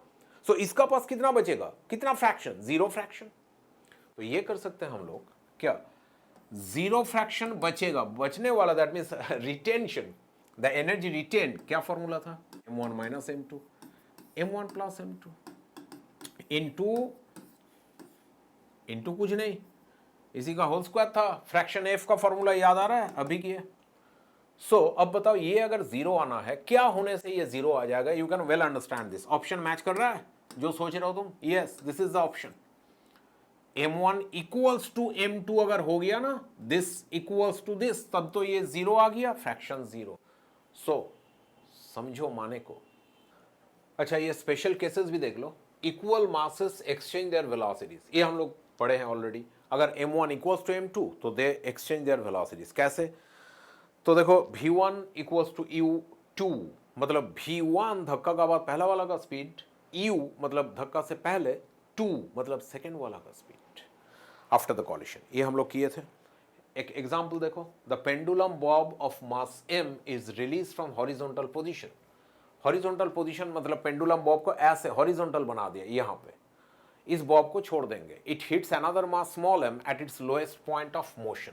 सो इसका पास कितना बचेगा? कितना फ्रैक्शन? 0 फ्रैक्शन। तो ये कर सकते हैं हम लोग, क्या 0 फ्रैक्शन बचेगा, बचने वाला, that means retention, the energy retain. क्या फॉर्मूला था? m1 - m2, m1 + m2 into कुछ नहीं, इसी का होल स्क्वायर था। फ्रैक्शन f का फॉर्मूला याद आ रहा है? अभी की है। सो अब बताओ, ये अगर 0 आना है, क्या होने से ये 0 आ जाएगा? You can well understand this. Option match कर रहा है जो सोच रहे हो तुम? Yes, this is the option. m1 = m2 अगर हो गया ना, दिस इक्वल्स टू दिस, तब तो ये 0 आ गया, फ्रैक्शन 0। सो समझो माने को। अच्छा, ये स्पेशल केसेस भी देख लो। Equal masses exchange their velocities, ये हम लोग पढ़े हैं ऑलरेडी। अगर m1 = m2 तो दे एक्सचेंज देयर वेलोसिटीज। कैसे? तो देखो, v1 = u2, मतलब v1 धक्का का बाद पहला वाला का स्पीड, u मतलब धक्का से पहले, 2 मतलब सेकेंड वाला का स्पीड आफ्टर द कॉलिशन। ये हम लोग किए थे। एक एग्जाम्पल देखो, the pendulum Bob of mass m is release from horizontal position. Horizontal position मतलब पेंडुलम बॉब को ऐसे हॉरिजॉन्टल बना दिया, यहां पे इस बॉब को छोड़ देंगे। It hits another mass small m at its lowest point of motion,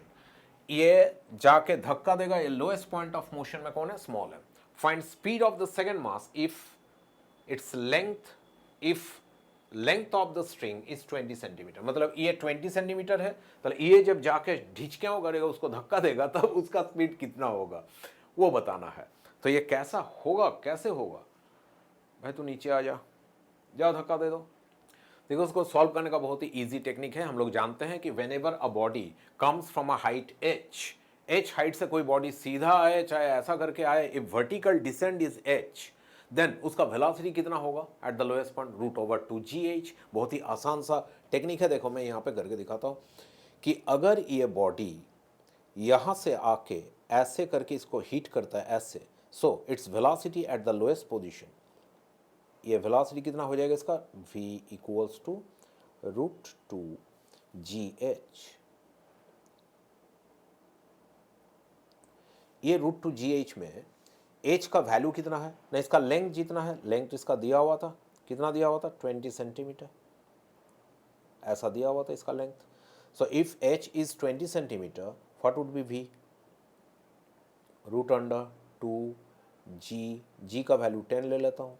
ये जाके धक्का देगा, ये लोएस्ट पॉइंट ऑफ मोशन में कौन है, small m। Find speed of the second mass if its length, if length of the string is 20 centimetre, मतलब ये 20 सेंटीमीटर है, तो ये जब जाके ढिचक्याओं करेगा, उसको धक्का देगा, तब उसका स्पीड कितना होगा वो बताना है। तो ये कैसा होगा, कैसे होगा, भाई तू नीचे आ जा, जा धक्का दे दो। देखो उसको सॉल्व करने का बहुत ही इजी टेक्निक है। हम लोग जानते हैं कि whenever a body comes from a height h height से कोई बॉडी सीधा आए चाहे ऐसा करके आए, if vertical descend is h, then उसका वेलोसिटी कितना होगा at the lowest point, √/2gh। बहुत ही आसान सा टेक्निक है। देखो मैं यहाँ पे करके दिखाता हूँ कि अगर ये बॉडी यहाँ से आके ऐसे करके इसको हिट करता है ऐसे, so its velocity at the lowest position, ये वेलोसिटी कितना हो जाएगा इसका, v इक्वल्स टू √2gh। ये √2gh में h का वैल्यू कितना है ना, इसका लेंथ जितना है, लेंथ इसका दिया हुआ था, कितना दिया हुआ था, 20 सेंटीमीटर, ऐसा दिया हुआ था इसका length. So if h is 20 centimetre, what would be v, √2g, का वैल्यू 10 ले लेता हूँ,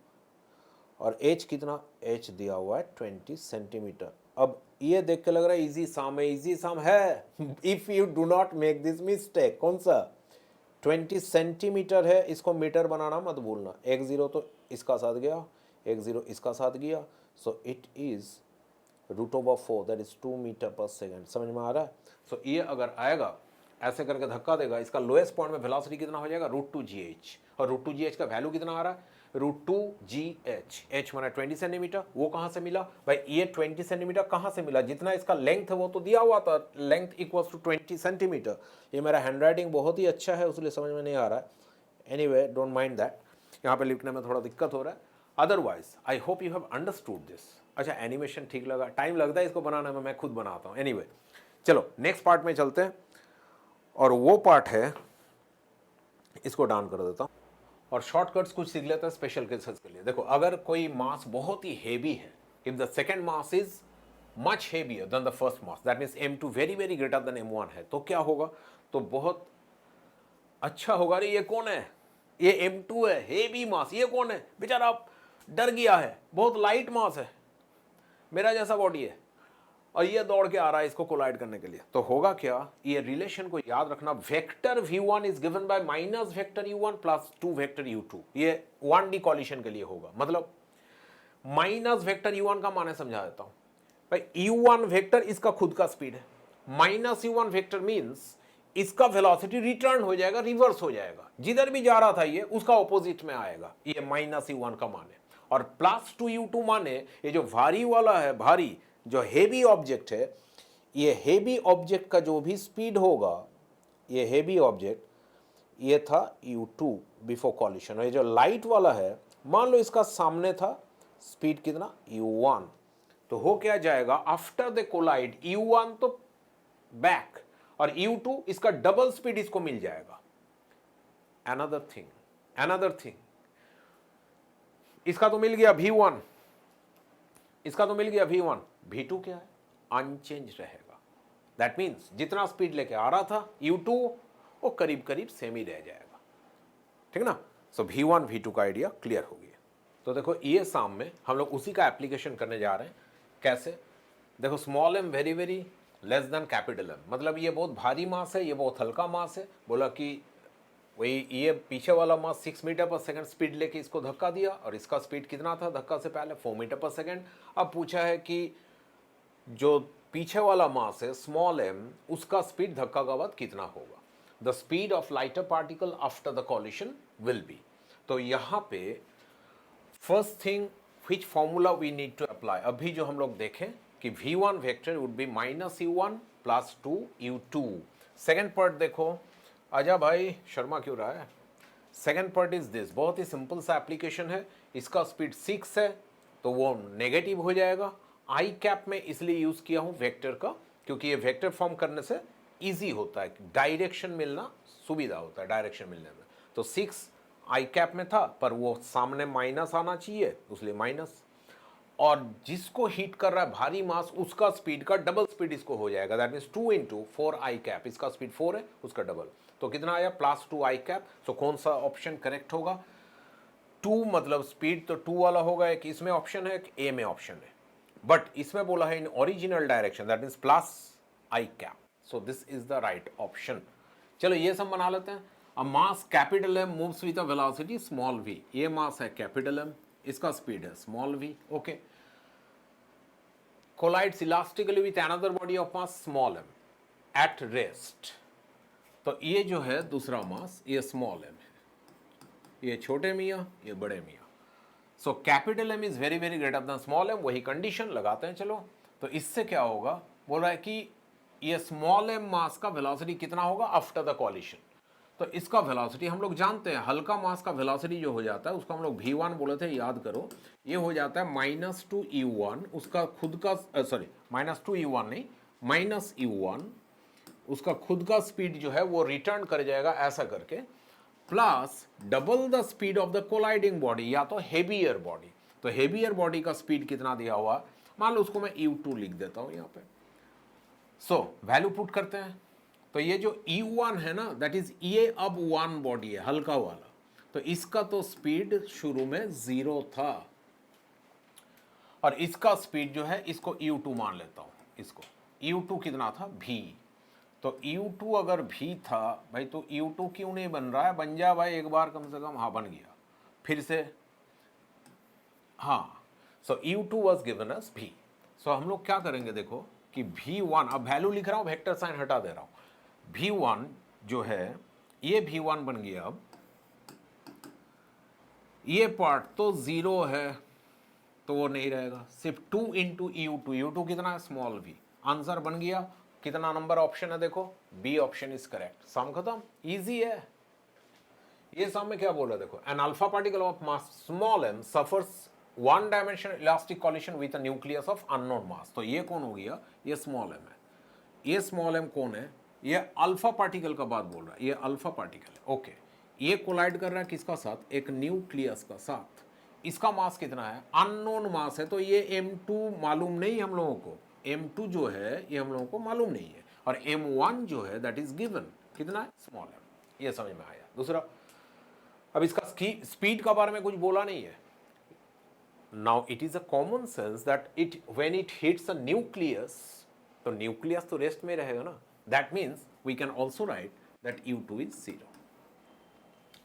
और h कितना, h दिया हुआ है 20 सेंटीमीटर। अब ये देख के लग रहा है इजी सम है, इजी सम है, if you do not make this mistake. कौन सा, 20 सेंटीमीटर है, इसको मीटर बनाना मत भूलना, 1 0 तो इसका साथ गया, 1 0 इसका साथ गया, so it is √4, that is 2 metre पर सेकेंड। समझ में आ रहा है। सो ये अगर आएगा ऐसे करके धक्का देगा, इसका लोएस्ट पॉइंट में वेलोसिटी कितना हो जाएगा, √2gh, और √2gh का वैल्यू कितना आ रहा है, √2gh, h माना 20 सेंटीमीटर। वो कहाँ से मिला भाई, ये 20 सेंटीमीटर कहाँ से मिला, जितना इसका लेंथ है वो तो दिया हुआ था, लेंथ इक्वल्स टू 20 सेंटीमीटर। ये मेरा हैंड राइटिंग बहुत ही अच्छा है, उसलिए समझ में नहीं आ रहा है। एनीवे डोंट माइंड दैट, यहाँ पे लिखने में थोड़ा दिक्कत हो रहा है, otherwise I hope you have understood this. अच्छा एनिमेशन ठीक लगा, टाइम लगता है इसको बनाने में, मैं खुद बनाता हूँ। एनीवे चलो नेक्स्ट पार्ट में चलते हैं, और वो पार्ट है, इसको डाउन कर देता हूँ और शॉर्टकट्स कुछ सीख लेते हैं स्पेशल केसेस के लिए। देखो अगर कोई मास बहुत ही हेवी है, if the second mass is much heavier than the first mass, that means m2 very very greater than m1 है, तो क्या होगा, तो बहुत अच्छा होगा। अरे ये कौन है, ये m2 है, हेवी मास, ये कौन है, बेचारा डर गया है, बहुत लाइट मास है, मेरा जैसा बॉडी है, और ये दौड़ के आ रहा है इसको कोलाइड करने के लिए। तो होगा क्या, ये रिलेशन को याद रखना, vector v1 is given bye minus vector u1 plus 2 vector u2। ये 1D कॉलिशन के लिए होगा। मतलब माइनस वेक्टर u1 का माने समझा देता हूं भाई, u1 वेक्टर इसका खुद का स्पीड है, माइनस u1 वेक्टर मींस इसका वेलोसिटी रिटर्न हो जाएगा, रिवर्स हो जाएगा, जिधर भी जा रहा था ये उसका ऑपोजिट में आएगा, ये माइनस u1 का माने। और प्लस 2u2 माने ये जो भारी वाला है, भारी जो हेवी ऑब्जेक्ट है, ये हेवी ऑब्जेक्ट का जो भी स्पीड होगा, ये हेवी ऑब्जेक्ट ये था u2 बिफोर कॉलिशन, और ये जो लाइट वाला है, मान लो इसका सामने था, स्पीड कितना u1, तो हो क्या जाएगा, आफ्टर द कोलाइड u1 तो बैक, और u2 इसका डबल स्पीड इसको मिल जाएगा। अनदर थिंग, इसका तो मिल गया v1, इसका तो मिल गया v1, v2 क्या है, अनचेंज रहेगा। दैट मीन्स जितना स्पीड लेके आ रहा था u2 वो करीब करीब सेम ही रह जाएगा, ठीक ना। सो v1 v2 का आइडिया क्लियर हो गया। तो देखो ये साम में हम लोग उसी का एप्लीकेशन करने जा रहे हैं। कैसे, देखो small m very very less than capital m, मतलब ये बहुत भारी मास है, ये बहुत हल्का मास है। बोला कि वही ये पीछे वाला मास 6 मीटर पर सेकंड स्पीड लेके इसको धक्का दिया, और इसका स्पीड कितना था धक्का से पहले, 4 मीटर पर सेकंड। अब पूछा है कि जो पीछे वाला मास है स्मॉल m, उसका स्पीड धक्का का बाद कितना होगा, the speed of lighter particle after the collision will be. तो यहाँ पे first thing which formula we need to apply, अभी जो हम लोग देखें कि v1 vector would be minus u1 plus 2u2। Second part देखो, आजा भाई शर्मा क्यों रहा है। सेकेंड पार्ट इज दिस, बहुत ही सिंपल सा एप्लीकेशन है। इसका स्पीड 6 है तो वो नेगेटिव हो जाएगा। आई कैप में इसलिए यूज किया हूं वेक्टर का, क्योंकि ये वेक्टर फॉर्म करने से इजी होता है, डायरेक्शन मिलना सुविधा होता है डायरेक्शन मिलने में। तो 6 आई कैप में था, पर वो सामने माइनस आना चाहिए, इसलिए माइनस। और जिसको हीट कर रहा है भारी मास, उसका स्पीड का डबल स्पीड इसको हो जाएगा, that means 2 into 4 I cap, इसका स्पीड 4 है, उसका डबल, तो कितना आया +2 आई कैप। सो कौन सा ऑप्शन करेक्ट होगा? 2 मतलब स्पीड तो 2 वाला होगा, एक इसमें ऑप्शन है, एक ए में ऑप्शन है, बट इसमें बोला है in original direction, that means plus i cap, so this is the right option. चलो ये सब बना लेते हैं। अब mass capital M moves with a velocity small v, ये मास है कैपिटल एम, इसका स्पीड है small v, okay. Collides elastically with another body of mass small m at rest, तो ये जो है दूसरा मास, ये स्मॉल एम है, ये छोटे मियाँ, ये बड़े मियाँ। So capital M is very very greater than small m, वही कंडीशन लगाते हैं। चलो तो इससे क्या होगा, बोल रहा है कि ये स्मॉल एम मास का वेलोसिटी कितना होगा आफ्टर द कॉलिशन, तो इसका वेलोसिटी हम लोग जानते हैं, हल्का मास का वेलोसिटी जो हो जाता है उसको हम लोग v1 बोले थे, याद करो, ये हो जाता है -2u1, उसका खुद का सॉरी -2u1 नहीं, -u1, उसका खुद का स्पीड जो है वो रिटर्न कर जाएगा ऐसा करके, plus double the speed of the colliding body, या तो हेवियर बॉडी, तो हेवियर बॉडी का स्पीड कितना दिया हुआ, मान लो उसको मैं u2 लिख देता हूं यहाँ पे। सो वैल्यू पुट करते हैं, तो ये जो u1 है ना, दैट इज ये अब 1 बॉडी है हल्का वाला, तो इसका तो स्पीड शुरू में 0 था, और इसका स्पीड जो है इसको u2 मान लेता हूं, इसको u2 कितना था v, तो u2 अगर v था भाई, तो u2 क्यों नहीं बन रहा है, बन जा भाई एक बार कम से कम, हाँ बन गया फिर से, हाँ। सो u2 was given us v, सो हम लोग क्या करेंगे, देखो कि v1, अब वैल्यू लिख रहा हूं, वेक्टर साइन हटा दे रहा हूं, v1 जो है ये v1 बन गया, अब ये पार्ट तो 0 है तो वो नहीं रहेगा, सिर्फ 2 इंटू u2 कितना है स्मॉल v, आंसर बन गया। कितना नंबर ऑप्शन है देखो, B option is correct. Sum खत्म, इजी है। ये सम में क्या बोला देखो, an alpha particle of mass small m suffers one dimension elastic collision with a nucleus of unknown mass, तो ये कौन हो गया, ये स्मॉल m है, ये स्मॉल m कौन है, ये अल्फा पार्टिकल का बात बोल रहा है, ये अल्फा पार्टिकल है, ओके। ये कोलाइड कर रहा है किसका साथ, एक न्यूक्लियस का साथ, इसका मास कितना है, अननोन मास है, तो ये m2 मालूम नहीं हम लोगों को, m2 जो है ये हम लोगों को मालूम नहीं है, और m1 जो है दैट इज गिवन, कितना है स्मॉल m, ये समझ में आया। दूसरा, अब इसका स्पीड का बारे में कुछ बोला नहीं है। Now it is a common sense that it when it hits a nucleus, तो न्यूक्लियस तो रेस्ट में रहेगा ना, that means we can also write that u2 is 0.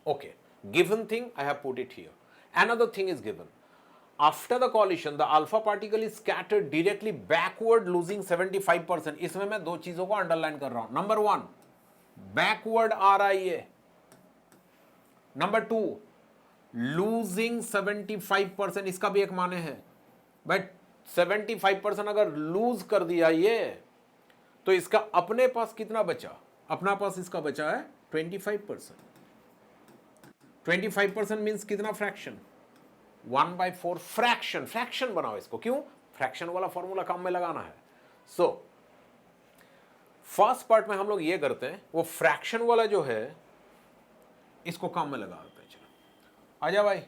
Okay, given thing I have put it here. Another thing is given. After the collision, the alpha particle is scattered directly backward, losing 75%. इसमें मैं दो चीजों को underline कर रहा हूं। Number 1, backward आ रहा है ये। नंबर 2, लूजिंग 75%, इसका भी एक माने है, बट 75% अगर लूज कर दिया ये, तो इसका अपने पास कितना बचा, अपना पास इसका बचा है 25%। 25% मीन्स कितना फ्रैक्शन, 1/4 फ्रैक्शन, फ्रैक्शन बनाओ इसको, क्यों, फ्रैक्शन वाला फॉर्मूला काम में लगाना है। सो फर्स्ट पार्ट में हम लोग ये करते हैं, वो फ्रैक्शन वाला जो है इसको काम में लगा देते हैं। चलो आजा भाई,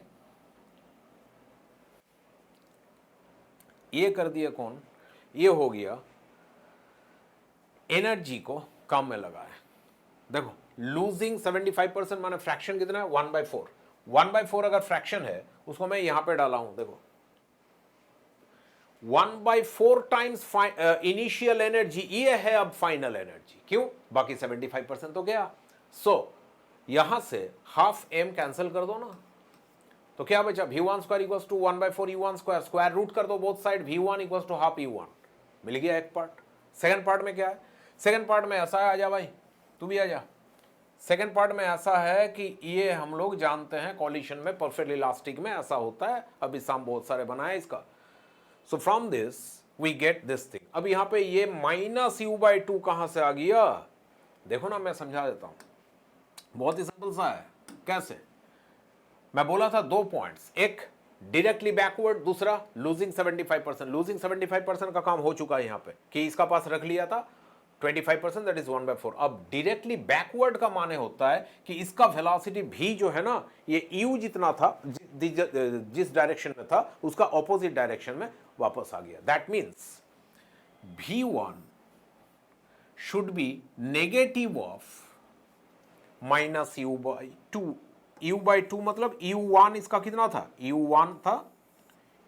ये कर दिया कौन, ये हो गया एनर्जी को काम में लगाए। देखो लूजिंग 75% माने फ्रैक्शन कितना है, 1/4। 1/4 अगर फ्रैक्शन है, उसको मैं यहां पे डाला हूं, देखो 1/4 टाइम्स इनिशियल एनर्जी, ये है अब फाइनल एनर्जी, क्यों, बाकी 75% तो गया। सो यहां से हाफ m कैंसिल कर दो ना, तो क्या बचा, v1 square equals to 1/4 u1 square, square root कर दो both side, v1 equals to half u1, मिल गया एक पार्ट। सेकंड पार्ट में क्या है, सेकंड पार्ट में ऐसा है, आजा भाई तू भी आजा। सेकंड पार्ट में ऐसा है कि ये हम लोग जानते हैं कॉलिशन में परफेक्ट इलास्टिक में ऐसा होता है, अभी साम बहुत सारे बनाए इसका। So from this we get this thing. अब यहाँ पे ये -u/2 कहां से आ गया, देखो ना मैं समझा देता हूं, बहुत ही सिंपल सा है। कैसे, मैं बोला था 2 पॉइंट्स, एक डायरेक्टली बैकवर्ड, दूसरा लूजिंग 75%। लूजिंग 75% का काम हो चुका है यहाँ पे, कि इसका पास रख लिया था 25%, दैट इज 1/4। अब डायरेक्टली बैकवर्ड का माने होता है कि इसका वेलोसिटी v जो है ना, ये u जितना था, जिस डायरेक्शन में था उसका ऑपोजिट डायरेक्शन में वापस आ गया। That means v1 should be negative of minus u/2। u/2 मतलब u1 इसका कितना था, u1 था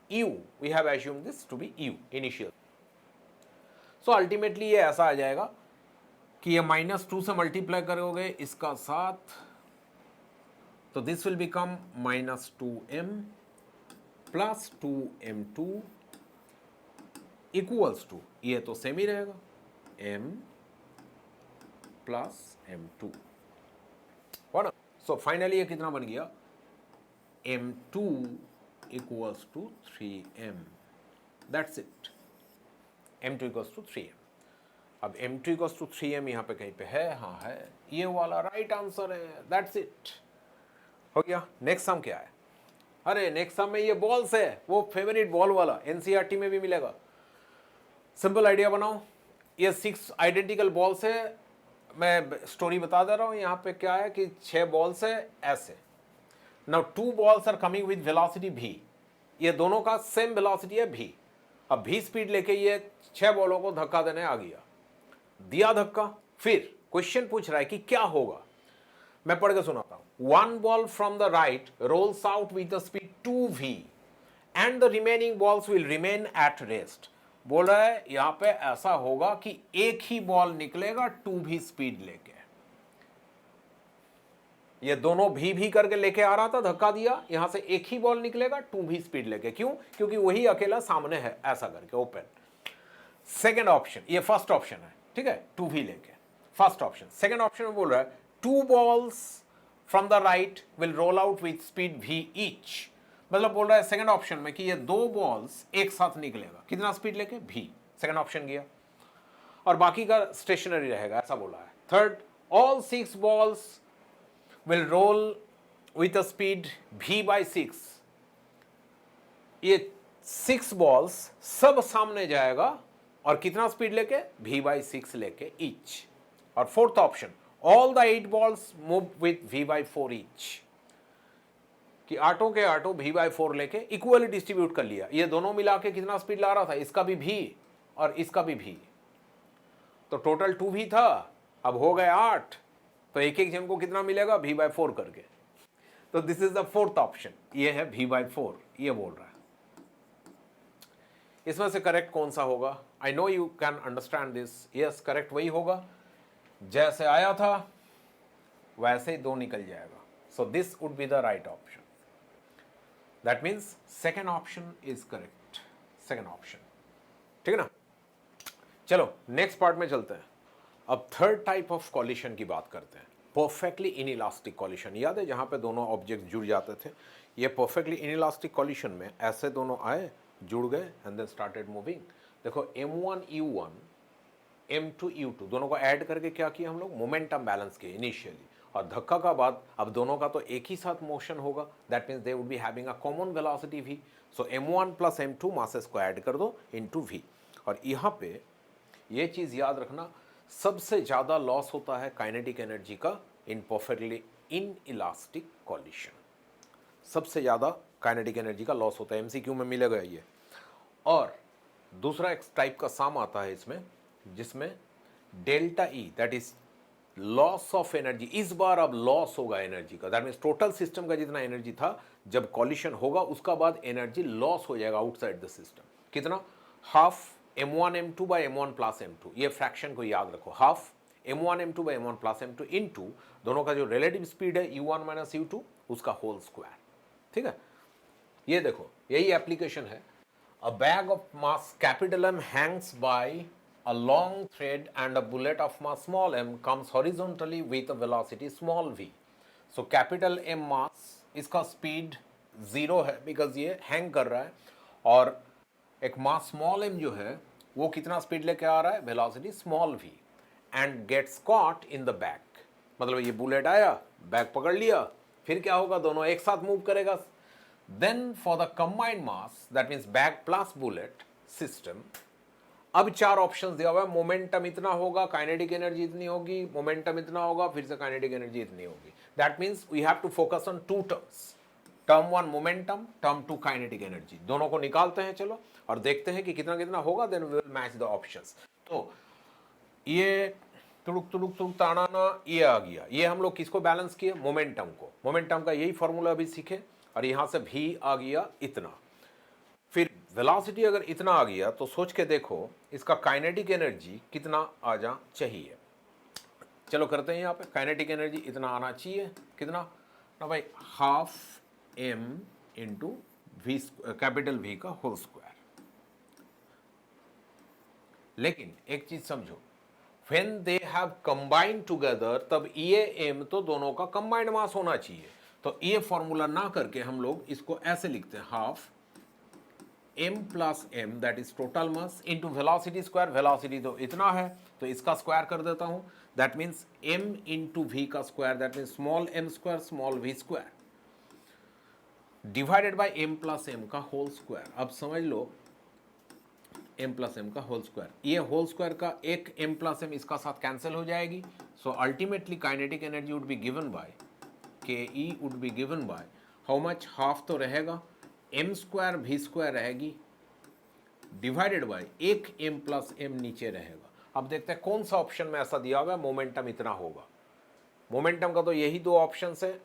u, we have assumed this to be u initial. So ultimately ये ऐसा आ जाएगा कि ये -2 से मल्टीप्लाई करोगे इसका साथ, तो this will become -2m plus 2m2 equals to, ये तो सेम ही रहेगा, m प्लस m2, हो ना। सो फाइनली ये कितना बन गया, m2 equals to 3m, that's it. m2 equals to 3m। अब m2 इक्वल्स टू 3m यहाँ पे कहीं पे है, हाँ है, ये वाला राइट आंसर है, दैट्स इट, हो गया। नेक्स्ट सम क्या है, अरे नेक्स्ट सम में ये बॉल्स है, वो फेवरेट बॉल वाला, एनसीईआरटी में भी मिलेगा। सिंपल आइडिया बनाओ, ये 6 आइडेंटिकल बॉल्स है, मैं स्टोरी बता दे रहा हूँ। यहाँ पे क्या है कि 6 बॉल्स है ऐसे, now 2 balls are coming with velocity v, ये दोनों का सेम वेलोसिटी है v। अब v स्पीड लेके ये 6 बॉलों को धक्का देने आ गया, दिया धक्का, फिर क्वेश्चन पूछ रहा है कि क्या होगा, मैं पढ़ के सुनाता हूं। 1 ball from the right roles out with the speed 2v and the remaining balls will remain at rest. बोल रहा है यहां पे ऐसा होगा कि एक ही बॉल निकलेगा 2v स्पीड लेके, ये दोनों भी करके लेके आ रहा था, धक्का दिया, यहां से एक ही बॉल निकलेगा 2v स्पीड लेके, क्यों, क्योंकि वही अकेला सामने है, ऐसा करके ओपन। सेकेंड ऑप्शन, ये फर्स्ट ऑप्शन है, ठीक है, 2v लेके, फर्स्ट ऑप्शन। सेकेंड ऑप्शन में बोल रहा है 2 balls from the right will roll out with speed v each, मतलब बोल रहा है सेकेंड ऑप्शन में कि ये 2 बॉल्स एक साथ निकलेगा, कितना स्पीड लेके, v, सेकेंड ऑप्शन गया, और बाकी का स्टेशनरी रहेगा, ऐसा बोला है। Third, all 6 balls will roll with a speed v/6, ये 6 बॉल्स सब सामने जाएगा और कितना स्पीड लेके, v/6 लेके ईच। और fourth option, all the 8 balls move with v/4 each, कि आटो के आटो v/4 लेके इक्वली डिस्ट्रीब्यूट कर लिया, ये दोनों मिला के कितना स्पीड ला रहा था, इसका भी v और इसका भी v, तो टोटल 2v था, अब हो गए 8, तो एक एक जन को कितना मिलेगा, v/4 करके। तो this is the fourth option, ये है v/4, ये बोल रहा है। इसमें से करेक्ट कौन सा होगा, I know you can understand this, yes correct वही होगा, जैसे आया था वैसे ही 2 निकल जाएगा, so this would be the right option, that means second option is correct, second option, ठीक है ना। चलो नेक्स्ट पार्ट में चलते हैं। अब थर्ड टाइप ऑफ कॉलिशन की बात करते हैं, परफेक्टली इनइलास्टिक कॉलिशन। याद है जहाँ पे दोनों ऑब्जेक्ट जुड़ जाते थे, ये परफेक्टली इनइलास्टिक कॉलिशन में ऐसे दोनों आए, जुड़ गए एंड देन स्टार्टेड मूविंग। देखो m1 u1 m2 u2 दोनों को ऐड करके क्या किया हम लोग, मोमेंटम बैलेंस किए इनिशियली, और धक्का का बाद अब दोनों का तो एक ही साथ मोशन होगा, that means they would be having a common velocity v। So m1 plus m2 masses को ऐड कर दो इनटू v। और यहाँ पे ये चीज़ याद रखना, सबसे ज़्यादा लॉस होता है काइनेटिक एनर्जी का इन परफेक्टली इनइलास्टिक कॉलिशन, सबसे ज़्यादा काइनेटिक एनर्जी का लॉस होता है, एमसीक्यू में मिलेगा ये। और दूसरा एक टाइप का साम आता है इसमें, जिसमें delta E, that is loss of energy, इस बार अब लॉस होगा एनर्जी का, दैट मीन्स टोटल सिस्टम का जितना एनर्जी था जब कॉलिशन होगा उसका बाद एनर्जी लॉस हो जाएगा आउटसाइड द सिस्टम, कितना, half m1 m2 by m1 plus m2, ये फ्रैक्शन को याद रखो, half m1 m2 by m1 plus m2 into दोनों का जो रिलेटिव स्पीड है u1 माइनस u2 उसका होल स्क्वायर, ठीक है। ये देखो यही एप्लीकेशन है, a bag of mass capital M hangs by a long thread and a bullet of mass small m comes horizontally with a velocity small v. So capital M mass, इसका speed 0 है because ये hang कर रहा है, और एक मास small m जो है वो कितना स्पीड लेके आ रहा है, velocity small v, and gets caught in the bag, मतलब ये बुलेट आया, बैक पकड़ लिया, फिर क्या होगा, दोनों एक साथ मूव करेगा। Then for the combined mass, that means bag plus bullet system, अब चार ऑप्शंस दिया हुआ है, मोमेंटम इतना होगा, काइनेटिक एनर्जी इतनी होगी, मोमेंटम इतना होगा, फिर से काइनेटिक एनर्जी इतनी होगी. That means we have to focus on two terms, term one momentum, term two kinetic energy. दोनों को निकालते हैं चलो और देखते हैं कि कितना कितना होगा, then we will match the options. तो ये तुड़ुक तुड़ुक तुड़ुक तानाना ये आ गया. ये हम लोग किसको बैलेंस किए? मोमेंटम को. मोमेंटम का यही फॉर्मूला अभी सीखे और यहां से भी आ गया इतना. फिर वेलोसिटी अगर इतना आ गया तो सोच के देखो इसका काइनेटिक एनर्जी कितना आ जा चाहिए. चलो करते हैं. यहाँ पे काइनेटिक एनर्जी इतना आना चाहिए. कितना ना भाई? Half m into v, capital V का होल स्क्वायर. लेकिन एक चीज समझो, when they have combined together तब EAM तो दोनों का कंबाइंड मास होना चाहिए. तो ये फॉर्मूला ना करके हम लोग इसको ऐसे लिखते हैं, half m plus m that is total mass into velocity square. Velocity तो इतना है तो इसका स्क्वायर कर देता हूं. That means m into v का square, that means small m square small v square divided by m plus m का होल स्क्वायर. अब समझ लो m प्लस m का होल स्क्वायर. ये होल स्क्वायर का एक m प्लस m इसका साथ कैंसिल हो जाएगी. So ultimately kinetic energy would be given bye ke would be given by how much? Half तो रहेगा, m स्क्वायर v स्क्वायर रहेगी डिवाइडेड बाय एक m प्लस m नीचे रहेगा. अब देखते हैं कौन सा ऑप्शन में ऐसा दिया हुआ है मोमेंटम इतना होगा. मोमेंटम का तो यही दो ऑप्शन है.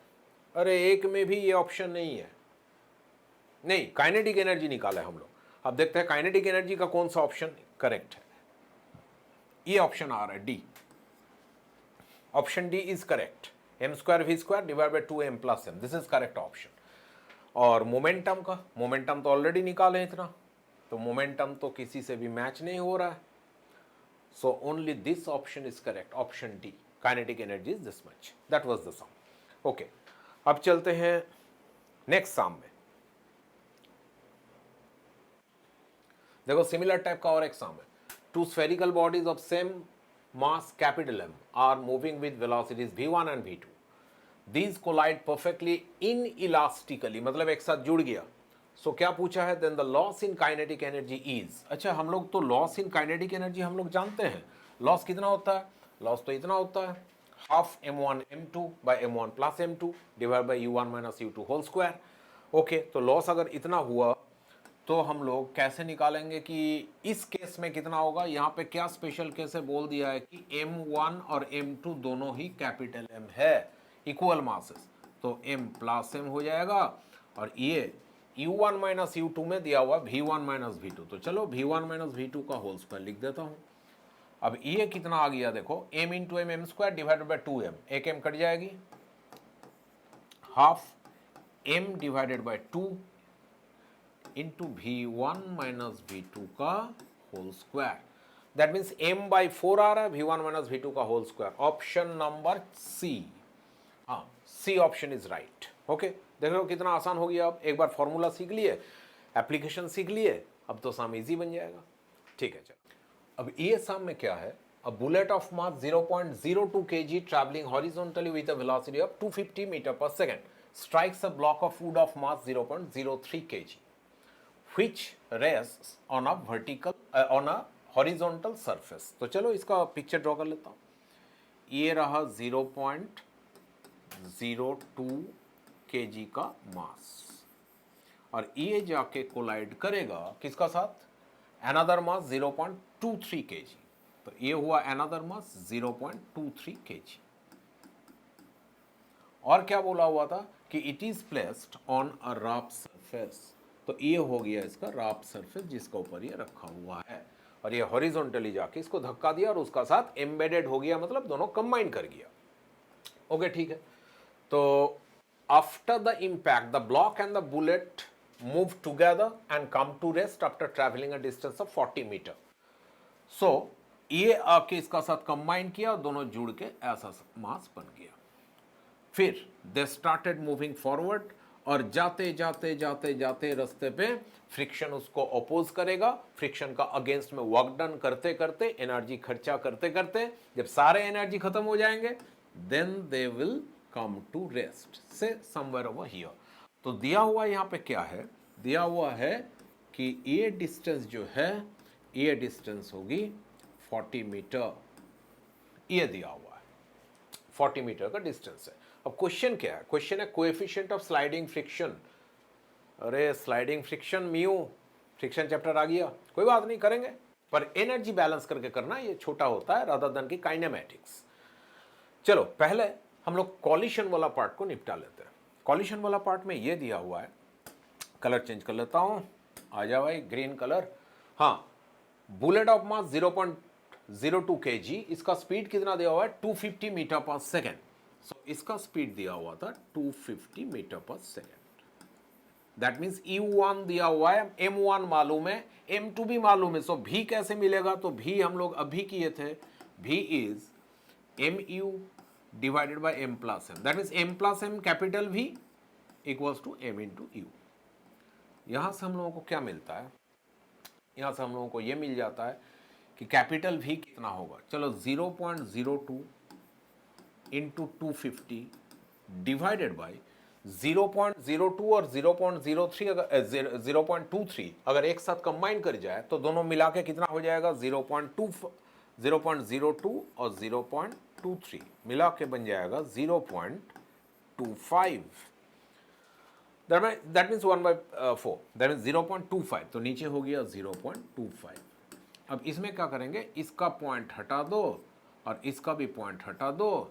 अरे एक में भी ये ऑप्शन नहीं है. नहीं, काइनेटिक एनर्जी निकाला है हम लोग. अब देखते हैं काइनेटिक एनर्जी का कौन सा ऑप्शन करेक्ट है. ये ऑप्शन आ रहा है D. Option D is correct. m square v square divide by 2m plus m, this is correct option. और मोमेंटम का, मोमेंटम तो ऑलरेडी निकाले इतना, तो मोमेंटम तो किसी से भी मैच नहीं हो रहा है. So only this option is correct, option D. Kinetic energy is this much. That was the sum. Okay, अब चलते हैं नेक्स्ट सम में. देखो सिमिलर टाइप का और एक सम है. Two spherical bodies of same mass capital M are moving with velocities v1 and v2. These collide perfectly inelastically, मतलब एक साथ जुड़ गया. सो क्या पूछा है? Then the loss in kinetic energy is. अच्छा, हम लोग तो लॉस इन काइनेटिक एनर्जी हम लोग जानते हैं. लॉस कितना होता है? लॉस तो इतना होता है, half m1 m2 by m1 plus m2 divide by u1 minus u2 whole square. Okay, तो लॉस अगर इतना हुआ तो हम लोग कैसे निकालेंगे कि इस केस में कितना होगा? यहाँ पे क्या स्पेशल केस है बोल दिया है कि m1 और m2 दोनों ही कैपिटल M है, इक्वल मासेस. तो m प्लस m हो जाएगा और ये u1 माइनस u2 में दिया हुआ v1 माइनस v2. तो चलो v1 माइनस v2 का होल स्क्वायर लिख देता हूँ. अब ये कितना आ गया देखो, m into m m square divided by 2m. एक m कट जाएगी, half m divided by 2 into v1 minus v2 का whole square. That means m by 4 आ रहा है, v1 माइनस v2 का whole square. Option number C. हाँ, C option is right. Okay, देख लो कितना आसान हो गया. अब एक बार फॉर्मूला सीख लिए, एप्लीकेशन सीख लिए, अब तो सम इजी बन जाएगा. ठीक है, चलो. अब ये सम में क्या है? A bullet of mass 0.02 kg travelling horizontally with a velocity of 250 metre per second strikes a block of wood of mass 0.03 kg which rests on a vertical on a horizontal surface. तो चलो इसका picture draw कर लेता हूँ. ये रहा 0.02 kg का मास और ये जाके कोलाइड करेगा किसका साथ? अनदर मास 0.23 kg. तो ये हुआ अनदर मास 0.23 kg. और क्या बोला हुआ था कि it is placed on a rough surface. तो ये हो गया इसका रफ सरफेस जिसका ऊपर ये रखा हुआ है और ये हॉरिजॉन्टली जाके इसको धक्का दिया और उसका साथ एम्बेडेड हो गया, मतलब दोनों कंबाइन कर गया. ओके, ठीक है. तो after the impact the block and the bullet move together and come to rest after travelling a distance of 40 metre. So ये आके इसका साथ कंबाइन किया और दोनों जुड़ के ऐसा मास बन गया. फिर दे स्टार्टेड मूविंग फॉरवर्ड और जाते जाते जाते जाते रास्ते पे फ्रिक्शन उसको अपोज करेगा. फ्रिक्शन का अगेंस्ट में वर्क डन करते करते, एनर्जी खर्चा करते करते, जब सारे एनर्जी खत्म हो जाएंगे then they will come to rest से समवेयर ओवर हियर. तो दिया हुआ यहाँ पे क्या है? दिया हुआ है कि ये डिस्टेंस जो है ये डिस्टेंस होगी 40 मीटर, ये दिया हुआ है 40 मीटर का डिस्टेंस है। अब क्वेश्चन क्या है? क्वेश्चन है कोएफिशिएंट ऑफ स्लाइडिंग फ्रिक्शन। अरे sliding friction mu, friction chapter आ गया, कोई बात नहीं करेंगे, पर एनर्जी बैलेंस करके करना, ये छोटा होता है रादर देन की काइनेमेटिक्स। चलो पहले हम लोग कॉलिशन वाला पार्ट को निपटा लेते हैं। कॉलिशन वाला पार्ट में ये दिया हुआ है, कलर चेंज कर लेता हूं, आ जाओ भाई ग्रीन कलर। हाँ, बुलेट ऑफ मास 0.02 kg, इसका स्पीड कितना दिया हुआ है? 250 मीटर पर सेकेंड। सो इसका स्पीड दिया हुआ था 250 मीटर पर सेकेंड। दैट मीन्स U1 दिया हुआ है, M1 मालूम है, M2 भी मालूम है। सो V कैसे मिलेगा? तो V हम लोग अभी किए थे, V is MU divided by M plus M। That means M plus M capital V equals to M into U। यहां से हम लोगों को क्या मिलता है? यहां से हम लोगों को यह मिल जाता है कि कैपिटल V कितना होगा। चलो 0.02 इंटू 250 डिवाइडेड बाई 0.02 और 0.03 अगर 0.23 अगर एक साथ कंबाइन कर जाए तो दोनों मिला के कितना हो जाएगा? 0.02 और 0.23 मिला के बन जाएगा 0.25। दैट मीन्स 1/4, दैट मीन्स 0.25, तो नीचे हो गया 0.25। अब इसमें क्या करेंगे? इसका पॉइंट हटा दो और इसका भी पॉइंट हटा दो,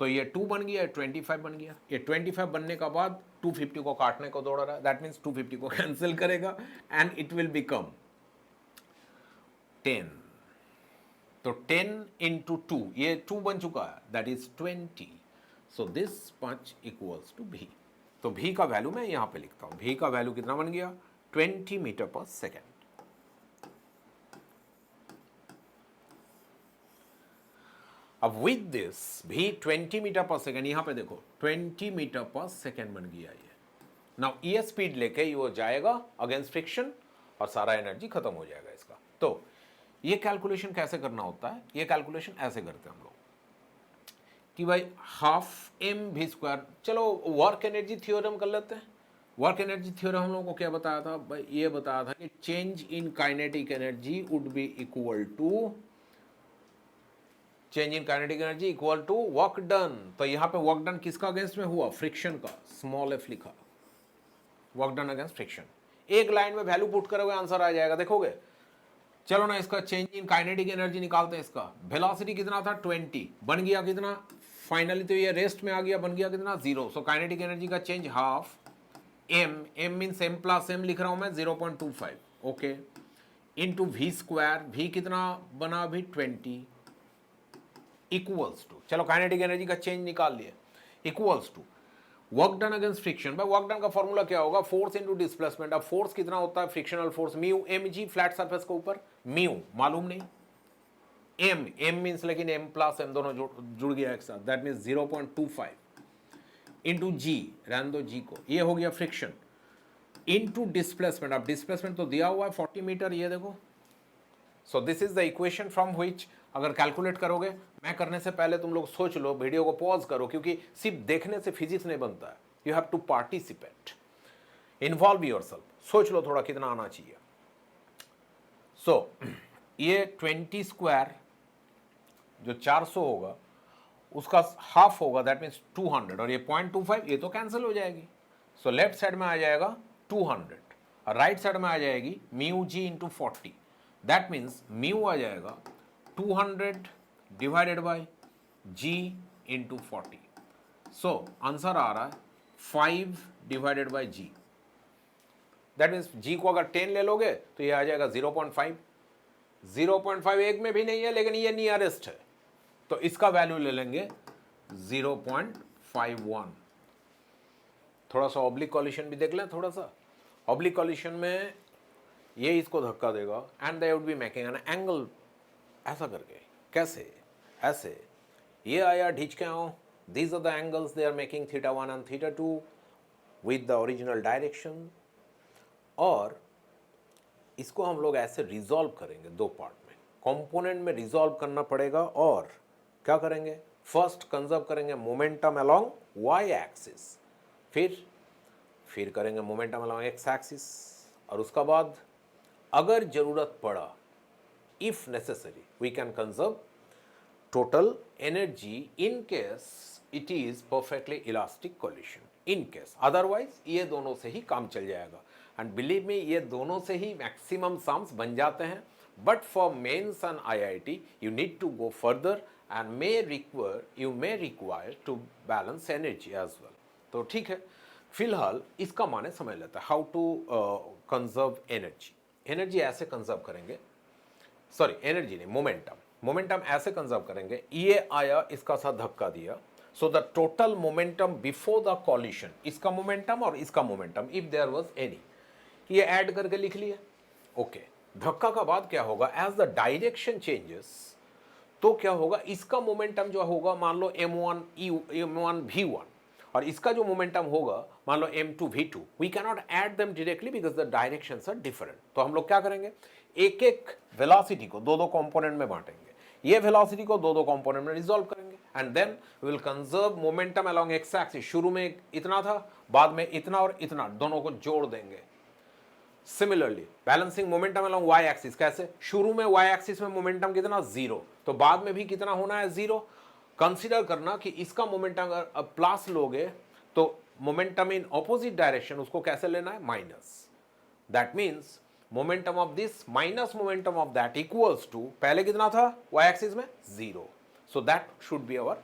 तो ये 2 बन गया, 25 बन गया। ये 25 बनने का बाद 250 को काटने को दौड़ रहा है, दैट मीन्स 250 को कैंसिल करेगा एंड इट विल बिकम 10। तो 10 इंटू 2, ये 2 बन चुका है, that is 20। So this much equals to V। तो V का वैल्यू मैं यहां पे लिखता हूं। V का वैल्यू कितना बन गया? 20 मीटर पर सेकेंड। अब विद दिस भी 20 मीटर पर सेकेंड, यहां पे देखो 20 मीटर पर सेकेंड बन गया ये। नाउ ये स्पीड लेके ये हो जाएगा अगेंस्ट फ्रिक्शन और सारा एनर्जी खत्म हो जाएगा इसका। तो ये कैलकुलेशन कैसे करना होता है? ये कैलकुलेशन ऐसे करते हैं हम लोग कि भाई हाफ एम भी स्क्वायर। चलो वर्क एनर्जी थ्योरम कर लेते हैं। वर्क एनर्जी थ्योरम हम लोगों को क्या बताया था भाई? ये बताया था कि change in kinetic energy would be equal to change in kinetic energy equal to work done. तो यहां पे वर्क डन किसका अगेंस्ट में हुआ? फ्रिक्शन का, स्मॉल एफ लिखा, वर्क डन अगेंस्ट फ्रिक्शन। एक लाइन में वैल्यू पुट करोगे आंसर आ जाएगा, देखोगे। चलो ना, इसका चेंज इन काइनेटिक एनर्जी निकालते हैं। इसका वेलोसिटी कितना था? 20, बन गया कितना? फाइनली तो ये रेस्ट में आ गया, बन गया कितना? 0। सो काइनेटिक एनर्जी का change half M, M means M plus M लिख रहा हूं मैं, 0.25, okay, into V square. V कितना बना अभी? 20 इक्वल्स टू, चलो काइनेटिक एनर्जी का चेंज निकाल लिया, equals to work done against friction. भाई वर्क डन का फॉर्मूला क्या होगा? Force into displacement. अब फोर्स कितना होता है? Frictional force mu M g, flat surface के ऊपर म्यू मालूम नहीं, एम, एम मीन्स लेकिन एम प्लस एम दोनों जुड़ गया एक साथ, दैट मीन्स 0.25 इंटू जी, रहने दो जी को, ये हो गया फ्रिक्शन, इंटू डिस्प्लेसमेंट। अब डिस्प्लेसमेंट तो दिया हुआ है 40 मीटर, ये देखो। सो this is the equation from which अगर कैलकुलेट करोगे, मैं करने से पहले तुम लोग सोच लो, वीडियो को पॉज करो, क्योंकि सिर्फ देखने से फिजिक्स नहीं बनता है। You have to participate, involve yourself, सोच लो थोड़ा कितना आना चाहिए। सो ये 20 स्क्वायर जो 400 होगा उसका हाफ होगा, दैट मीन्स 200, और ये 0.25 ये तो कैंसिल हो जाएगी। सो लेफ्ट साइड में आ जाएगा 200 और राइट साइड में आ जाएगी mu g into 40। That means mu आ जाएगा 200 divided by g into 40। So answer आ रहा है 5 divided by g. That means g को अगर 10 ले लोगे तो ये आ जाएगा 0.5। 0.5 एक में भी नहीं है, लेकिन ये नियरेस्ट है, तो इसका वैल्यू ले लेंगे 0.51। थोड़ा सा ऑब्लिक कॉलिशन भी देख लें। थोड़ा सा ऑब्लिक कॉलिशन में ये इसको धक्का देगा and they would be making an angle, ऐसा करके। कैसे? ऐसे, ये आया ढींच के आओ, these are the angles they are making θ1 and θ2 with the original direction. और इसको हम लोग ऐसे रिजॉल्व करेंगे दो पार्ट में, कंपोनेंट में रिजॉल्व करना पड़ेगा। और क्या करेंगे? फर्स्ट कंजर्व करेंगे मोमेंटम अलोंग वाई एक्सिस, फिर करेंगे मोमेंटम अलोंग एक्स एक्सिस, और उसका बाद अगर जरूरत पड़ा, if necessary, we can conserve total energy in case it is perfectly elastic collision. In case, otherwise ये दोनों से ही काम चल जाएगा. And believe me, ये दोनों से ही maximum sums बन जाते हैं. But for mains and IIT, you need to go further and you may require to balance energy as well. तो ठीक है, फिलहाल इसका माने समझ लेते हैं. How to conserve energy. Energy ऐसे कंजर्व करेंगे, सॉरी एनर्जी नहीं, मोमेंटम ऐसे कंजर्व करेंगे. ये आया, इसका साथ धक्का दिया, so the total momentum before the collision, इसका मोमेंटम और इसका momentum, if there was any, ये ऐड करके लिख लिए. ओके, धक्का का बाद क्या होगा, एज द डायरेक्शन चेंजेस, तो क्या होगा, इसका मोमेंटम जो होगा, मान लो m1 m1 v1, और इसका जो मोमेंटम होगा मान लो m2 v2. We cannot add them directly because the directions are different. तो हम लोग क्या करेंगे, एक एक वेलोसिटी को दो दो कंपोनेंट में बांटेंगे. ये वेलोसिटी को दो दो कंपोनेंट में रिजॉल्व करेंगे and then we will conserve momentum along x axis. शुरू में इतना था, बाद में इतना और इतना, दोनों को जोड़ देंगे. Similarly balancing momentum along y axis, कैसे, शुरू में वाई एक्सिस में मोमेंटम कितना, 0, तो बाद में भी कितना होना है, 0. कंसीडर करना कि इसका मोमेंटम अगर प्लस लोगे तो मोमेंटम इन ऑपोजिट डायरेक्शन उसको कैसे लेना है, minus. That means momentum of this minus momentum of that equals to, पहले कितना था वाई एक्सिस में, 0. So that should be our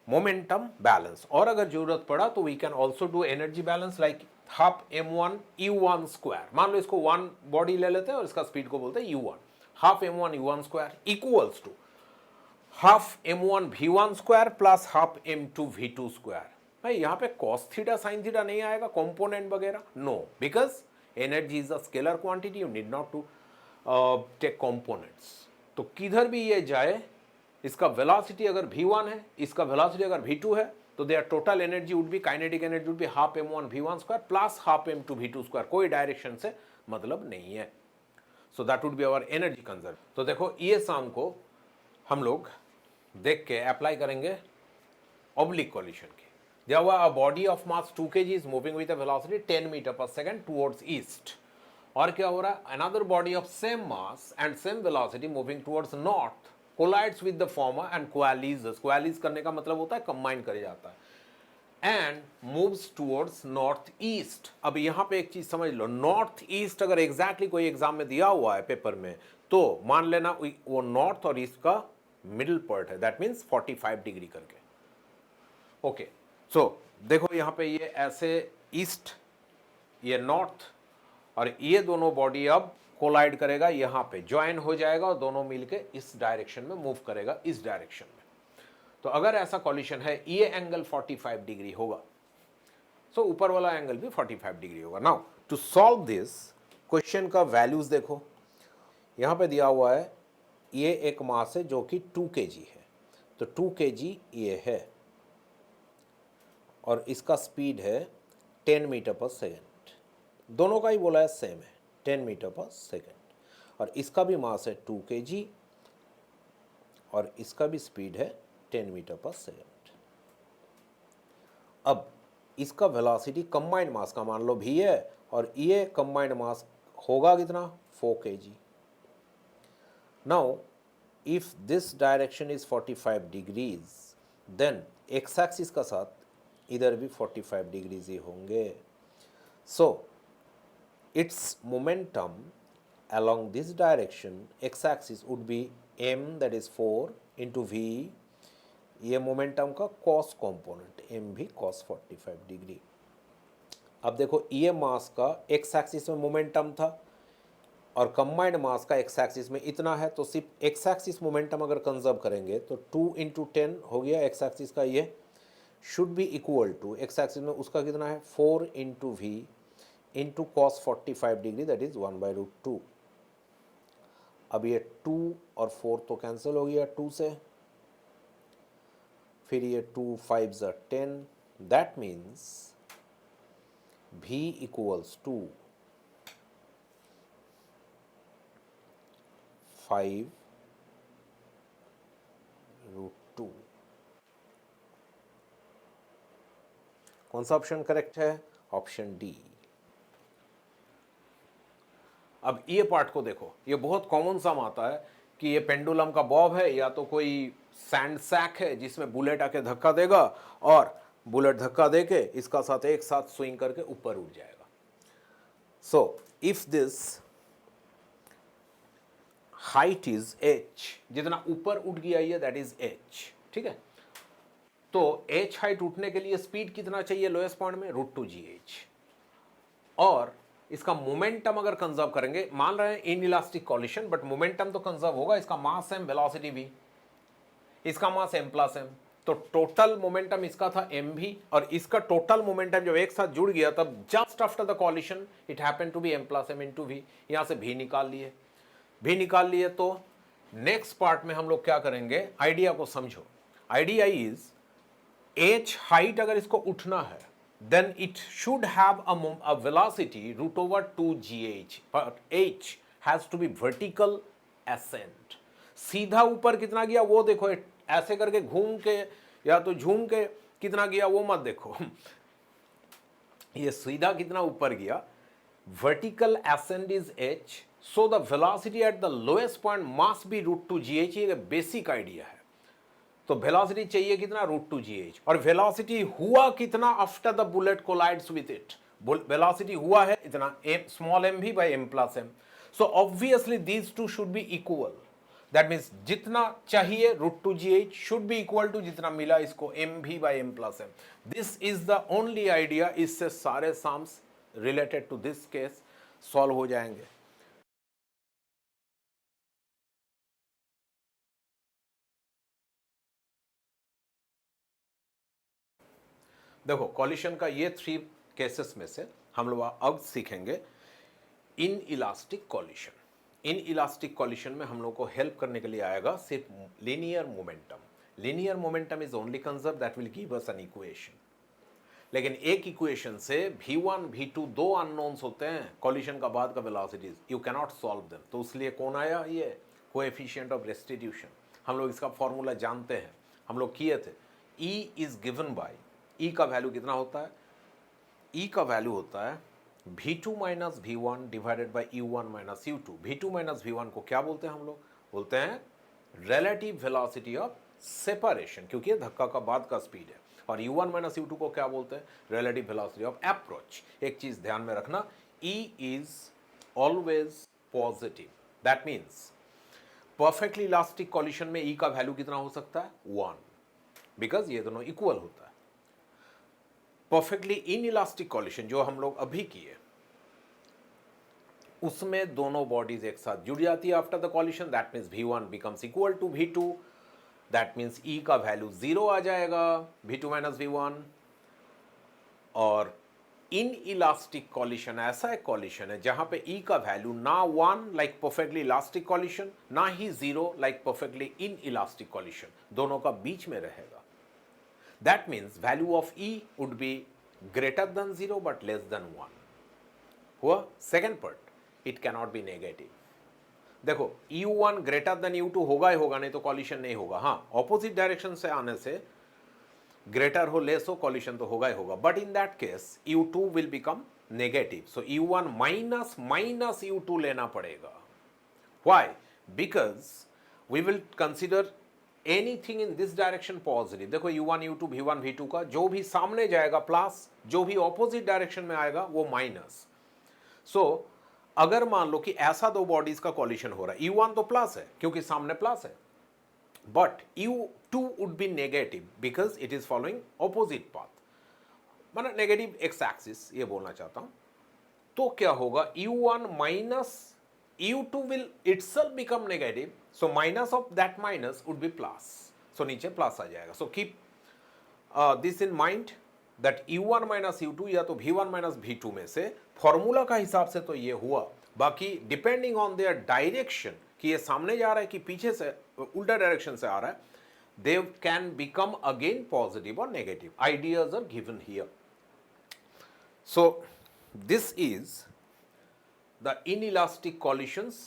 momentum balance. और अगर जरूरत पड़ा तो we can also do energy balance like half m1 u1 square. मान लो इसको 1 बॉडी ले लेते हैं और इसका स्पीड को बोलते हैं u1. Half m1 u1 square equals to half m1 v1 square plus half m2 v2 square. भाई यहाँ पे cos थीटा sin थीटा नहीं आएगा, कंपोनेंट वगैरह, no, because energy is a scalar quantity, you need not to take components. तो किधर भी ये जाए, इसका वेलोसिटी अगर v1 है, इसका वेलोसिटी अगर v2 है, तो there total energy would be, kinetic energy would be half m1 v1 square plus half m2 v2 square. कोई डायरेक्शन से मतलब नहीं है. So that would be our energy conserve. तो देखो ये शाम को हम लोग देख के अप्लाई करेंगे ऑब्लिक कॉलिशन की. जब a body of mass 2 kg is moving with a velocity 10 metre per second towards east, और क्या हो रहा है, another body of same mass and same velocity moving towards north collides with the former and coalesces. Coalesce करने का मतलब होता है कंबाइन कर जाता है, and moves towards north east. अब यहाँ पे एक चीज समझ लो, नॉर्थ ईस्ट अगर एग्जैक्टली कोई एग्जाम में दिया हुआ है पेपर में, तो मान लेना वो नॉर्थ और ईस्ट का मिडिल पार्ट है, दैट मीन्स 45 डिग्री करके. ओके, सो देखो यहाँ पे ये ऐसे ईस्ट, ये नॉर्थ, और ये दोनों बॉडी अब कोलाइड करेगा, यहाँ पे ज्वाइन हो जाएगा और दोनों मिलके इस डायरेक्शन में मूव करेगा, इस डायरेक्शन में. तो अगर ऐसा कॉलिशन है, ये एंगल 45 डिग्री होगा, सो ऊपर वाला एंगल भी 45 डिग्री होगा. Now to solve this question का वैल्यूज देखो, यहाँ पे दिया हुआ है ये एक मास है जो कि 2 kg है, तो 2 kg ये है, और इसका स्पीड है 10 मीटर पर सेकेंड. दोनों का ही बोला है सेम है, 10 मीटर पर सेकेंड, और इसका भी मास है 2 kg और इसका भी स्पीड है 10 मीटर पर सेकेंड. अब इसका वेलोसिटी कंबाइंड मास का मान लो भी है, और ये कंबाइंड मास होगा कितना, 4 kg. Now, if this direction is 45 degrees, then x axis का साथ इधर भी 45 degrees ही होंगे. So, its momentum along this direction, x axis would be m, that is 4 into v. ये मोमेंटम का cos component, m भी cos 45 डिग्री. अब देखो ये मास का x axis में मोमेंटम था और कंबाइंड मास का एक्स एक्सिस में इतना है, तो सिर्फ एक्स एक्सिस मोमेंटम अगर कंजर्व करेंगे तो 2 × 10 हो गया एक्स एक्सिस का, ये should be equal to x axis में उसका कितना है 4 × v into cos 45 degree, that is 1/√2. अब ये 2 और 4 तो कैंसिल हो गया 2 से, फिर ये 2 5 × 10, that means v equals to 5/√2. कौन सा ऑप्शन करेक्ट है, ऑप्शन डी. अब ये पार्ट को देखो, ये बहुत कॉमन सा आता है कि ये पेंडुलम का बॉब है या तो कोई सैंड सैक है जिसमें बुलेट आके धक्का देगा और बुलेट धक्का देके इसका साथ एक साथ स्विंग करके ऊपर उठ जाएगा। So if this height is h, जितना ऊपर उठ गया ये दैट इज h, ठीक है। तो h हाइट उठने के लिए स्पीड कितना चाहिए लोएस्ट पॉइंट में, √2gh। और इसका मोमेंटम अगर कंजर्व करेंगे, मान रहे हैं in elastic coalition, but momentum तो कंजर्व होगा, इसका मास m, वेलोसिटी v, इसका मास m+m, तो टोटल मोमेंटम इसका था mv और इसका टोटल मोमेंटम जब एक साथ जुड़ गया तब just after the collision it happen to be m+m into v। यहां से v निकाल लिए। तो नेक्स्ट पार्ट में हम लोग क्या करेंगे, आइडिया को समझो। आइडिया इज h हाइट अगर इसको उठना है then it should have a velocity √2gh, but h has to be vertical ascent। सीधा ऊपर कितना गया वो देखो, ऐसे करके घूम के या तो झूम के कितना गया वो मत देखो ये सीधा कितना ऊपर गया। vertical ascent is h, so the velocity at the lowest point must be √2gh। ये बेसिक आइडिया है। तो वेलोसिटी चाहिए कितना, √2gh, और वेलोसिटी हुआ कितना after the bullet collides with it, velocity हुआ है इतना small mv by m+m। So obviously these two should be equal, that means जितना चाहिए √2gh should be equal to जितना मिला इसको mv by m+m। This is the only idea, इससे सारे sums related to this case solve हो जाएंगे। देखो कॉलिशन का ये 3 केसेस में से हम लोग अब सीखेंगे in elastic coalition. In elastic coalition में हम लोग को हेल्प करने के लिए आएगा सिर्फ linear momentum. Linear momentum is only conserve that will give us an equation. लेकिन एक इक्वेशन से v1 v2 दो अननोन्स होते हैं कॉलिशन का बाद का velocities, you cannot solve them. तो इसलिए कौन आया, ये कोएफिशिएंट ऑफ रेस्टिट्यूशन। हम लोग इसका फॉर्मूला जानते हैं, हम लोग किए थे। E is given bye, E का वैल्यू कितना होता है, E का वैल्यू होता है v2 minus v1 divided by u1 minus u2। v2 minus v1 को क्या बोलते हैं हम लोग, बोलते हैं रिलेटिव वेलोसिटी ऑफ सेपरेशन, क्योंकि ये धक्का का बाद का स्पीड है। और u1 माइनस u2 को क्या बोलते हैं, रिलेटिव वेलोसिटी ऑफ अप्रोच। एक चीज ध्यान में रखना, E is always positive, that means perfectly elastic coalition में E का वैल्यू कितना हो सकता है, 1, बिकॉज ये दोनों इक्वल होता है। परफेक्टली इन इलास्टिक कॉलिशन जो हम लोग अभी किए, उसमें दोनों बॉडीज एक साथ जुड़ जाती है after the collision, that means v1 becomes equal to v2, that means E का वैल्यू 0 आ जाएगा, v2 माइनस v1। और इन इलास्टिक कॉलिशन ऐसा एक कॉलिशन है जहां पे E का वैल्यू ना 1 लाइक परफेक्टली इलास्टिक कॉलिशन, ना ही 0 like perfectly in elastic coalition, दोनों का बीच में रहेगा। That means value of E would be greater than 0 but less than 1. हुआ second part, it cannot be negative। देखो u1 greater than u2 होगा ही होगा, नहीं तो कॉलिशन नहीं होगा। हाँ, ऑपोजिट डायरेक्शन से आने से ग्रेटर हो लेस हो कॉलिशन तो होगा ही होगा, but in that case u2 will become negative. So u1 minus minus u2 लेना पड़ेगा। Why, because we will consider anything in this direction positive. देखो u1 u2 v1 v2 का जो भी सामने जाएगा प्लस, जो भी ऑपोजिट डायरेक्शन में आएगा वो माइनस। सो अगर मान लो कि ऐसा दो बॉडीज का कॉलिशन हो रहा है, u1 तो प्लस है क्योंकि सामने प्लस है, but u2 would be negative because it is following opposite path, मतलब नेगेटिव एक्स एक्सिस, ये बोलना चाहता हूं। तो क्या होगा, u1 minus u2 will itself become negative, so minus of that minus would be plus, so नीचे प्लस आ जाएगा। so keep this in mind that u1 minus u2 या तो v1 minus v2 में से फॉर्मूला का हिसाब से तो ये हुआ, बाकी डिपेंडिंग ऑन देयर डायरेक्शन कि ये सामने जा रहा है कि पीछे से उल्टा डायरेक्शन से आ रहा है, they can become again positive or negative. Ideas are given here. So this is the inelastic collisions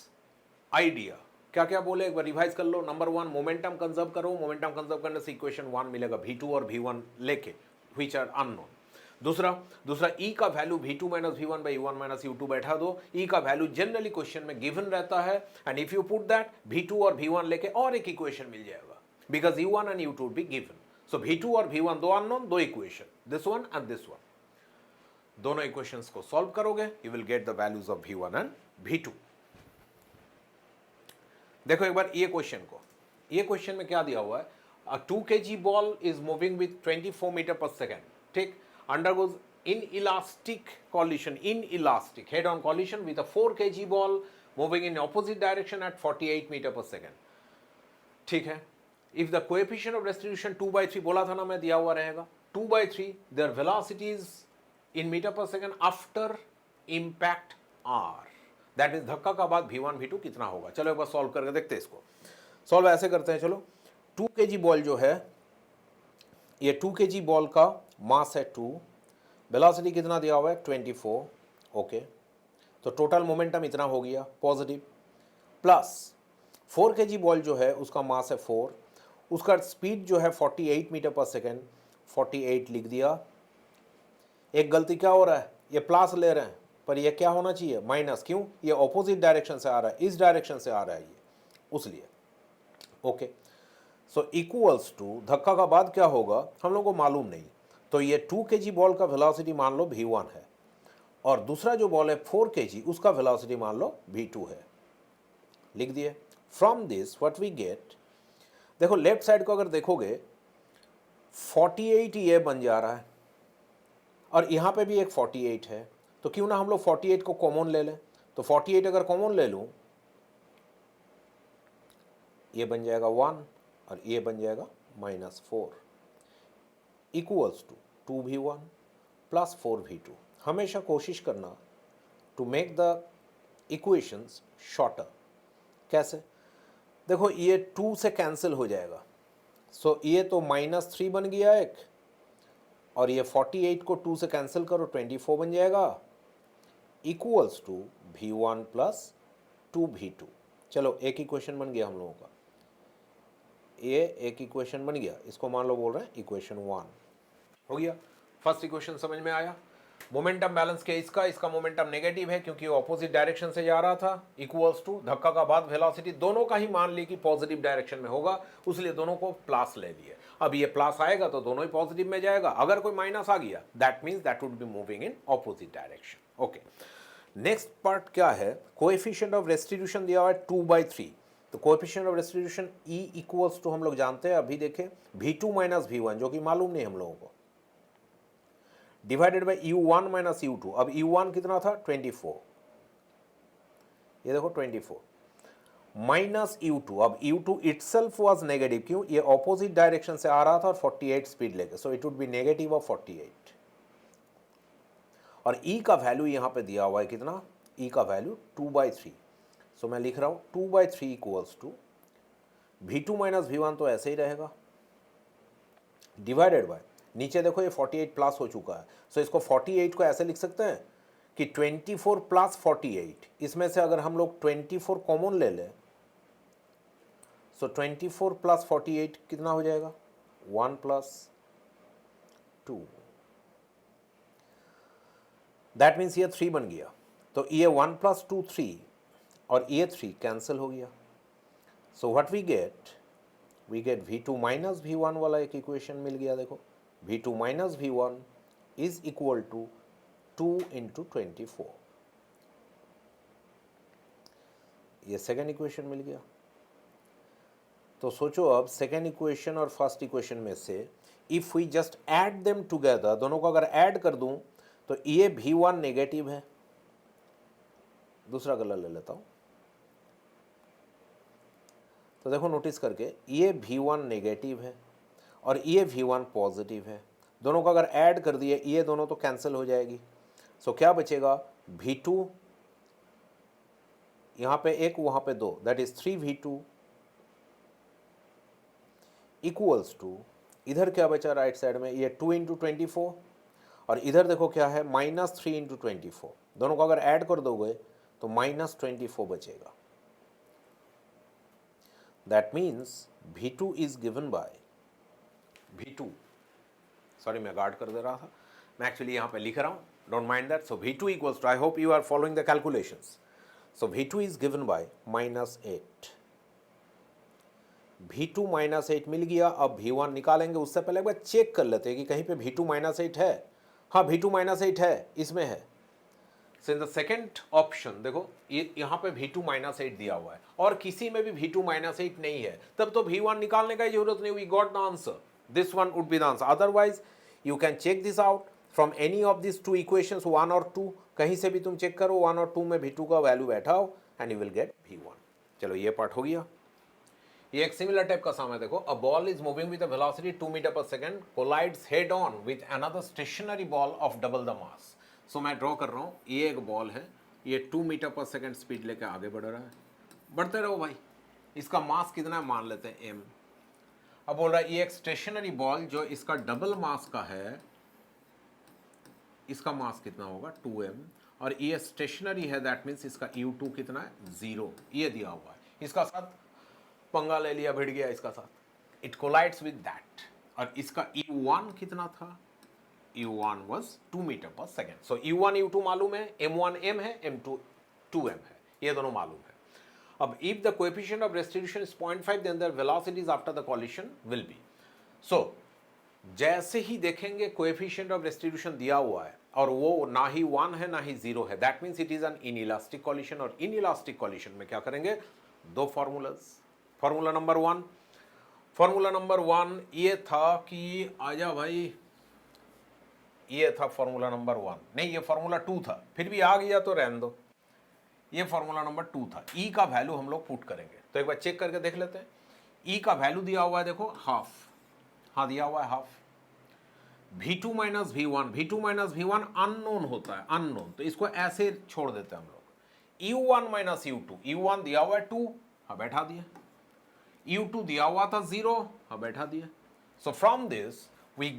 idea. क्या क्या बोले एक बार रिवाइज कर लो। नंबर 1, मोमेंटम कंजर्व करो। मोमेंटम कंजर्व करने से इक्वेशन 1 मिलेगा v2 और v1 लेके, व्हिच आर अननोन। दूसरा दूसरा ई का value v2 minus v1 by u1 minus u2 बैठा दो। ई का वैल्यू जनरली क्वेश्चन में गिवन रहता है, and if you put that v2 और v1 लेके और एक इक्वेशन मिल जाएगा, because u1 and u2 be given. So v2 और v1 दो अननोन, दो equation, this one and this one. दोनों इक्वेशंस को सॉल्व करोगे, you will get the values of v1 and v2। देखो एक बार ये क्वेश्चन को, ये क्वेश्चन में क्या दिया हुआ है, a 2 kg ball is moving with 24 meter per second, ठीक, undergoes inelastic collision, inelastic head-on collision with a 4 kg ball moving in opposite direction at 48 meter per second, ठीक है। if the coefficient of restitution 2/3 बोला था ना मैं, दिया हुआ रहेगा 2/3, their velocities in meter per second after impact r, that means धक्का का बाद v1 v2 कितना होगा। चलो एक बार सॉल्व करके देखते हैं इसको। सॉल्व ऐसे करते हैं, चलो 2 kg बॉल जो है, ये 2 kg बॉल का मास है 2, वेलोसिटी कितना दिया हुआ है 24, ओके। तो टोटल मोमेंटम इतना हो गया पॉजिटिव, प्लस 4 kg बॉल जो है उसका मास है 4, उसका स्पीड जो है 48 मीटर पर सेकेंड, 48 लिख दिया। एक गलती क्या हो रहा है, ये प्लस ले रहे हैं पर ये क्या होना चाहिए माइनस, क्यों, ये ऑपोजिट डायरेक्शन से आ रहा है, इस डायरेक्शन से आ रहा है ये, उसलिए ओके। सो इक्वल्स टू, धक्का का बाद क्या होगा हम लोग को मालूम नहीं, तो ये 2 kg बॉल का वेलोसिटी मान लो v1 है, और दूसरा जो बॉल है 4 kg उसका वेलोसिटी मान लो v2 है, लिख दिए। From this what we get, देखो लेफ्ट साइड को अगर देखोगे 48 ये बन जा रहा है, और यहाँ पे भी एक 48 है, तो क्यों ना हम लोग 48 को कॉमन ले लें। तो 48 अगर कॉमन ले लूँ, ये बन जाएगा 1 और ये बन जाएगा -4, equals to 2v1 plus 4v2। हमेशा कोशिश करना to make the equations shorter. कैसे, देखो ये 2 से कैंसिल हो जाएगा, सो ये तो -3 बन गया एक, और ये 48 को 2 से कैंसिल करो 24 बन जाएगा, equals to v1 plus 2v2। चलो एक इक्वेशन बन गया हम लोगों का, ये एक इक्वेशन बन गया, इसको मान लो बोल रहे हैं इक्वेशन 1 हो गया। फर्स्ट इक्वेशन समझ में आया। मोमेंटम बैलेंस के इसका मोमेंटम नेगेटिव है क्योंकि वो ऑपोजिट डायरेक्शन से जा रहा था, इक्वल्स टू धक्का का बाद वेलोसिटी दोनों का ही मान ली कि पॉजिटिव डायरेक्शन में होगा, उसलिए दोनों को प्लस ले लिए। अब ये प्लस आएगा तो दोनों ही पॉजिटिव में जाएगा, अगर कोई माइनस आ गया that means that would be moving in opposite direction, okay. Next part क्या है, कोएफिशिएंट ऑफ रेस्टिट्यूशन दिया हुआ है 2/3, तो coefficient of restitution E equals to हम लोग जानते हैं, अभी देखें v2 माइनस v1 जो कि मालूम नहीं हम लोगों को, divided by u1 minus u2। अब u1 कितना था 24, ये देखो 24, माइनस u2, अब u2 इटसेल्फ वाज नेगेटिव, क्यों, ये ऑपोजिट डायरेक्शन से आ रहा था और 48 स्पीड लेके, so it would B negative of 48। और E का वैल्यू यहाँ पे दिया हुआ है कितना, E का वैल्यू 2/3, सो मैं लिख रहा हूँ 2/3 equals to v2 minus v1 तो ऐसे ही रहेगा, डिवाइडेड बाय, नीचे देखो ये 48 प्लस हो चुका है, सो इसको 48 को ऐसे लिख सकते हैं कि 24 प्लस 48, इसमें से अगर हम लोग 24 कॉमन ले लें, सो 24 प्लस 48 कितना हो जाएगा 1 प्लस 2, दैट मीन्स ये 3 बन गया, तो ये 1 प्लस 2 3 और ये 3 कैंसिल हो गया। So what we get v2 minus v1 वाला एक इक्वेशन मिल गया, देखो v2 minus v1 is equal to 2 into 24, ये सेकेंड इक्वेशन मिल गया। तो सोचो अब सेकेंड इक्वेशन और फर्स्ट इक्वेशन में से if we just add them together, दोनों को अगर ऐड कर दूं तो ये v1 नेगेटिव है, दूसरा कलर ले लेता हूं, तो देखो नोटिस करके ये v1 नेगेटिव है और ये v1 पॉजिटिव है, दोनों को अगर ऐड कर दिए ये दोनों तो कैंसिल हो जाएगी, सो क्या बचेगा v2, यहाँ पे एक वहाँ पे 2, that is 3v2 equals to, इधर क्या बचा राइट साइड में, ये 2 इंटू 24, और इधर देखो क्या है -3 इंटू 24, दोनों को अगर ऐड कर दोगे तो -24 बचेगा, that means v2 is given bye v2, sorry मैं गार्ड कर दे रहा था, मैं एक्चुअली यहाँ पे लिख रहा हूँ, don't mind that. So V2 equals to, I hope you are following the calculations. So V2 is given by -8. V2 -8 मिल गया. अब V1 निकालेंगे, उससे पहले एक बार चेक कर लेते हैं कि कहीं पे V2 -8 है. हाँ, V2 -8 है, इसमें है. सो इन द सेकेंड ऑप्शन देखो, ये यहाँ पे V2 -8 दिया हुआ है और किसी में भी V2 -8 नहीं है, तब तो V1 निकालने का जरूरत नहीं. We got the answer. This one would be the answer. Otherwise you can check this out from any of this two equations, 1 और 2. कहीं से भी तुम चेक करो, 1 और 2 में V2 का वैल्यू बैठाओ and you will get V1. चलो ये पार्ट हो गया. ये एक सिमिलर टाइप का सम है. देखो, a ball is moving with a velocity 2 metre per second, collides head on with another stationary ball of double the mass. So मैं ड्रॉ कर रहा हूँ, ये एक बॉल है, ये 2 मीटर पर सेकंड स्पीड लेके आगे बढ़ रहा है. बढ़ते रहो भाई. इसका मास कितना है मान लेते हैं m. अब बोल रहा है ये एक स्टेशनरी बॉल जो इसका डबल मास का है, इसका मास कितना होगा 2m, और ये स्टेशनरी है, दैट मीन्स इसका u2 कितना है 0. ये दिया हुआ है. इसका साथ पंगा ले लिया, भिड़ गया इसका साथ. It collides with that. और इसका u1 कितना था, u1 was 2 मीटर पर सेकेंड. सो u1 u2 मालूम है, m1 m है, m2 2m है, ये दोनों मालूम है. अब if the coefficient of restitution is 0.5 then the velocities after the collision will be. so जैसे ही देखेंगे coefficient of restitution दिया हुआ है और वो ना ही 1 है ना ही 0 है, that means it is an inelastic collision. और inelastic collision में क्या करेंगे, दो फॉर्मूलाज. फॉर्मूला नंबर 1 ये था कि आजा भाई, ये था फॉर्मूला नंबर 1. नहीं, ये फॉर्मूला 2 था, फिर भी आ गया तो रहने दो. ये फॉर्मूला नंबर 2 था. ई का वैल्यू हम लोग पुट करेंगे, तो एक बार चेक करके देख लेते हैं. ई का वैल्यू दिया हुआ है, देखो हाफ. हाँ, दिया हुआ है half. V2 minus V1 unknown होता है, अननोन, तो इसको ऐसे छोड़ देते हैं हम लोग. U1 माइनस U2, U1 दिया हुआ है 2, हाँ बैठा दिया. U2 दिया हुआ था 0, हाँ बैठा दिया. So from this we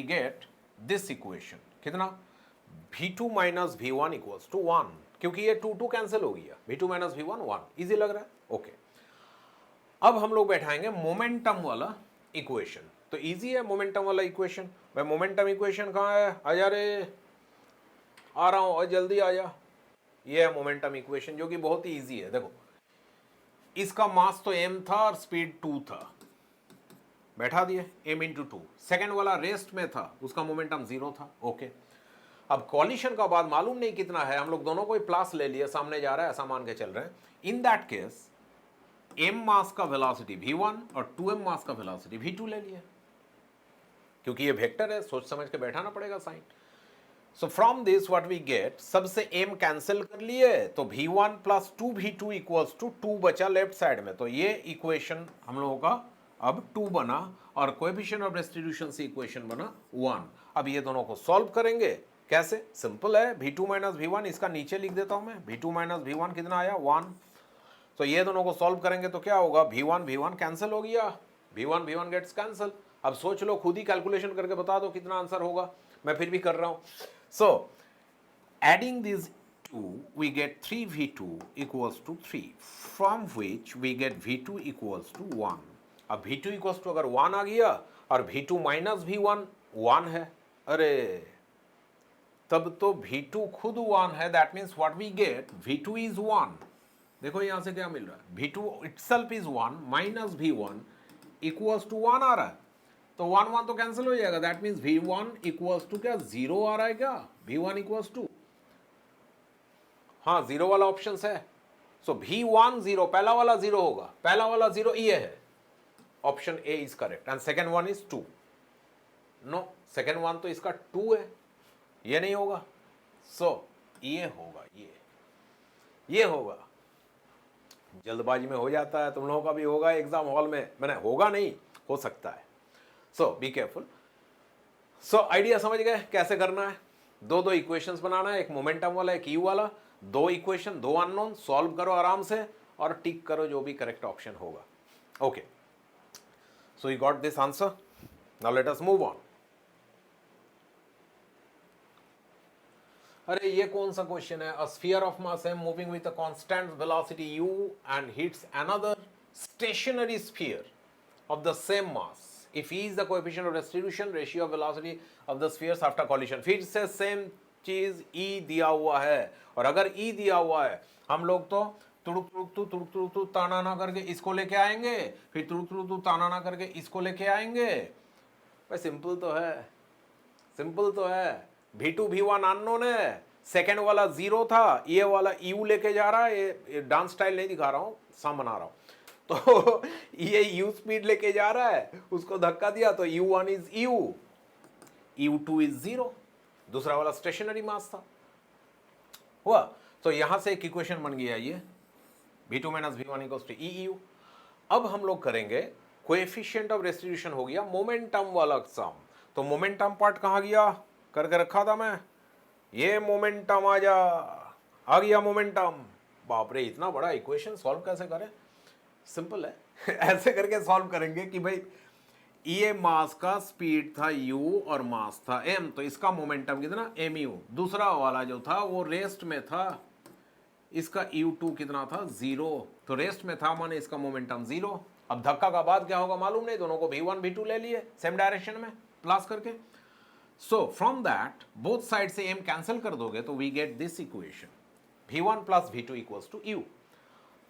get this equation. कितना, V2 minus V1 equals to 1, क्योंकि ये 2 कैंसिल हो गया. V2 minus V1 1. इजी लग रहा है. ओके. अब हम लोग बैठाएंगे मोमेंटम वाला इक्वेशन. तो इजी है मोमेंटम वाला इक्वेशन. भाई मोमेंटम इक्वेशन कहाँ है, आजा रे, आ रहा हूं और जल्दी आ जा. ये है मोमेंटम इक्वेशन, जो कि बहुत ही इजी है. देखो, इसका मास तो m था और स्पीड 2 था, बैठा दिए m इंटू 2. सेकेंड वाला रेस्ट में था, उसका मोमेंटम 0 था. ओके. अब कॉलिशन का बाद मालूम नहीं कितना है, हम लोग दोनों को प्लस ले लिया, सामने जा रहा है ऐसा मान के चल रहे हैं. इन दैट केस m मास का वेलोसिटी v1 और 2m मास का वेलोसिटी v2 ले लिया, क्योंकि ये वेक्टर है, सोच समझ के बैठाना पड़ेगा sign. So from this what we get, सबसे m कैंसिल कर लिए, तो v1 plus 2v2 equals to 2 बचा लेफ्ट साइड में. तो ये इक्वेशन हम लोगों का अब 2 बना, और कोएफिशिएंट ऑफ रेस्टिट्यूशन से इक्वेशन बना 1. अब ये दोनों को सॉल्व करेंगे. कैसे, सिंपल है. V2 माइनस V1, इसका नीचे लिख देता हूं मैं. V2 माइनस V1 कितना आया 1. तो ये दोनों को सॉल्व करेंगे तो क्या होगा, V1 कैंसिल हो गया, V1 गेट्स कैंसिल. अब सोच लो, खुद ही कैलकुलेशन करके बता दो कितना आंसर होगा. मैं फिर भी कर रहा हूं. So adding this 2 we get 3v2 equals to 3, from which we get v2 equals to 1. अब v2 equals to अगर 1 आ गया और v2 माइनस v1 1 है, अरे तब तो v2 खुद 1 है. That means what we get, v2 is 1. देखो यहां से क्या मिल रहा है, v2 itself is 1 minus v1 equals to 1 आ रहा है. तो 1 तो कैंसिल हो जाएगा. That means v1 equals to क्या 0 आ रहा है क्या, v1 इक्वल्स टू, हाँ 0 वाला ऑप्शन है. सो v1 0, पहला वाला 0 होगा, पहला वाला 0 ये है. Option A is correct. And second one is 2. No, second one तो इसका 2 है, ये नहीं होगा. सो ये होगा, ये होगा. जल्दबाजी में हो जाता है, तुम लोगों का भी होगा एग्जाम हॉल में, मैंने होगा नहीं, हो सकता है. सो बी केयरफुल. सो आइडिया समझ गए कैसे करना है. दो इक्वेशंस बनाना है, एक मोमेंटम वाला, एक यू वाला. 2 इक्वेशन, 2 अननोन, सॉल्व करो आराम से और टिक करो जो भी करेक्ट ऑप्शन होगा. Okay, so you got this answer. Now let us move on. अरे ये कौन सा क्वेश्चन है, a sphere of mass m moving with a constant velocity u and hits another stationary sphere of the same mass if E is the coefficient of restitution, ratio of velocity of the spheres after collision. फिर से same चीज E दिया हुआ है, और अगर E दिया हुआ है हम लोग तो तुड़ुक ताना ना करके इसको लेके आएंगे, फिर तुड़ुक ताना ना करके इसको लेके आएंगे। भाई सिंपल तो है, सिंपल तो है। V2 V1 अननोन है, सेकेंड वाला जीरो था, ये वाला यू लेके जा रहा है, ये डांस स्टाइल नहीं दिखा रहा हूं, सम बना रहा हूं। तो ये यू स्पीड लेके जा रहा है, उसको धक्का दिया तो u1 is you, u2 is zero, दूसरा वाला स्टेशनरी मास था, हुआ। तो यहां से एक इक्वेशन बन गया ये v2 minus v1 equals to eu। अब हम लोग करेंगे कोएफिशिएंट ऑफ रेस्टिट्यूशन, हो गया मोमेंटम वाला सम। तो मोमेंटम पार्ट कहां गया, करके रखा था मैं, ये मोमेंटम आ गया मोमेंटम। बाप रे, इतना बड़ा इक्वेशन सॉल्व कैसे करें? सिंपल है ऐसे करके सॉल्व करेंगे कि भाई ये मास का स्पीड था u और मास था m, तो इसका मोमेंटम कितना mu। दूसरा वाला जो था वो रेस्ट में था, इसका u2 कितना था जीरो, तो रेस्ट में था माने इसका मोमेंटम जीरो। अब धक्का का बाद क्या होगा मालूम नहीं, दोनों को v1 v2 ले लिए सेम डायरेक्शन में प्लस करके। So from that both side से m कैंसिल कर दोगे तो we get this equation v1 plus v2 equals to u।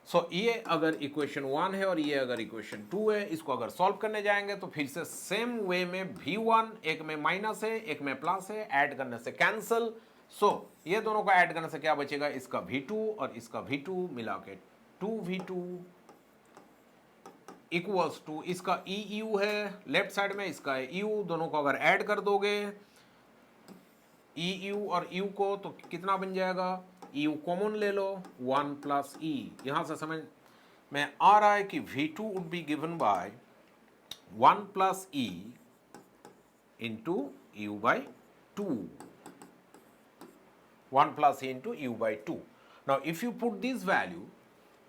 So ये अगर इक्वेशन 1 है और ये अगर इक्वेशन 2 है, इसको अगर सॉल्व करने जाएंगे तो फिर से सेम वे में v1 एक में माइनस है एक में प्लस है, ऐड करने से कैंसिल। सो ये दोनों को ऐड करने से क्या बचेगा, इसका v2 और इसका v2 मिला के 2v2 इक्वल्स टू इसका eu है लेफ्ट साइड में, इसका है u, दोनों को अगर ऐड कर दोगे eu और u को तो कितना बन जाएगा, eu कॉमन ले लो 1 प्लस e। यहां से समझ में आ रहा है कि v2 would be given bye 1 plus e into u by 2, 1 plus e into u by 2. Now if you put this value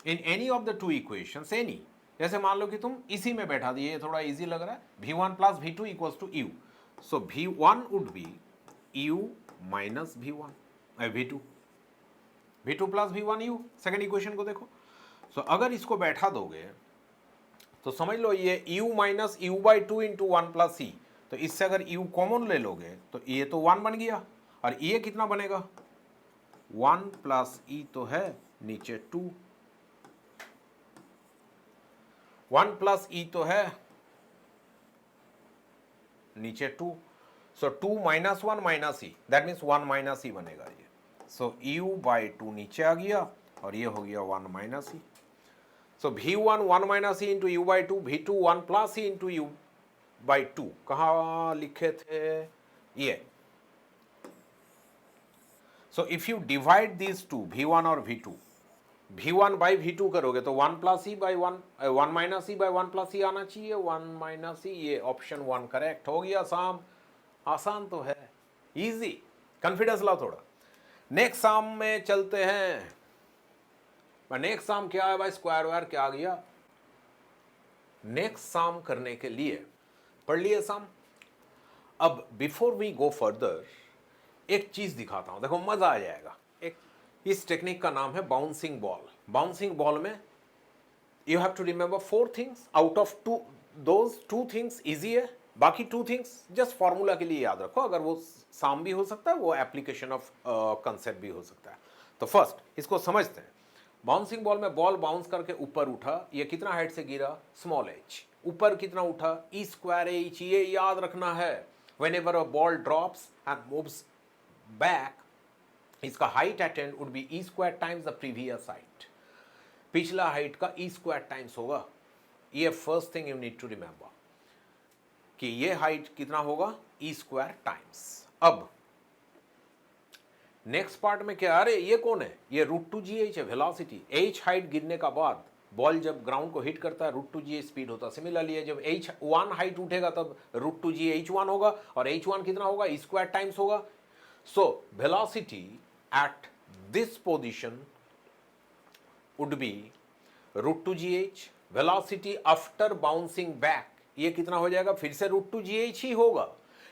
in any of the two equations, any, जैसे मान लो कि तुम इसी में बैठा दिए, थोड़ा इजी लग रहा है, v1 plus v2 equals to u. So v1 would be u minus v1 v2, v2 plus v1 u। Second equation को देखो, so अगर इसको बैठा दोगे तो समझ लो ये u minus u by 2 into 1 plus e, तो इससे अगर u कॉमन ले लोगे तो ये तो 1 बन गया, और ये कितना बनेगा 1 प्लस ई तो है नीचे 2, 1 प्लस ई तो है नीचे 2, so 2 minus 1 minus e, that means 1 minus e बनेगा ये। सो यू बाई 2 नीचे आ गया और ये हो गया 1 minus E. So v1 1 minus E into you by 2, v2 1 plus E into you by 2, कहाँ लिखे थे ये। So if you divide these two, v1 और v2, v1 by v2 करोगे तो 1 plus e by 1 minus e by 1 plus e आना चाहिए, 1 minus ई, ये ऑप्शन 1 करेक्ट हो गया। साम आसान तो है, इजी, कॉन्फिडेंस लाओ थोड़ा। नेक्स्ट साम में चलते हैं। नेक्स्ट साम क्या है भाई, स्क्वायर वायर क्या आ गया। नेक्स्ट साम करने के लिए पढ़ लिए साम। अब बिफोर वी गो फर्दर एक चीज दिखाता हूं, देखो मजा आ जाएगा। एक इस टेक्निक का नाम है बाउंसिंग बॉल। बाउंसिंग बॉल में you have to remember 4 things, out of those 2 things easy है, बाकी 2 थिंग्स जस्ट फॉर्मूला के लिए याद रखो। अगर वो साम भी हो सकता है, वो एप्लीकेशन ऑफ कंसेप्ट भी हो सकता है। तो फर्स्ट इसको समझते हैं। बाउंसिंग बॉल में बॉल बाउंस करके ऊपर उठा, ये कितना हाइट से गिरा, स्मॉल एच। ऊपर कितना उठा, ई स्क्वायर एच, ये याद रखना है। Whenever a ball drops and moves back, इसका height attained would be e square times the previous height, पिछला height का e square times होगा। ये first thing you need to remember कि ये height कितना होगा, e square times। अब next part में क्या, अरे ये कौन है, ये √2gh है, वेलोसिटी। h हाइट गिरने का बाद बॉल जब ग्राउंड को हिट करता है √2gh स्पीड होता है। सिमिलरली जब h1 हाइट उठेगा तब √2gh h1 होगा, और h1 कितना होगा, e square times होगा। So velocity at this position would be √2gh, velocity after bouncing back ये कितना हो जाएगा, फिर से √2gh ही होगा,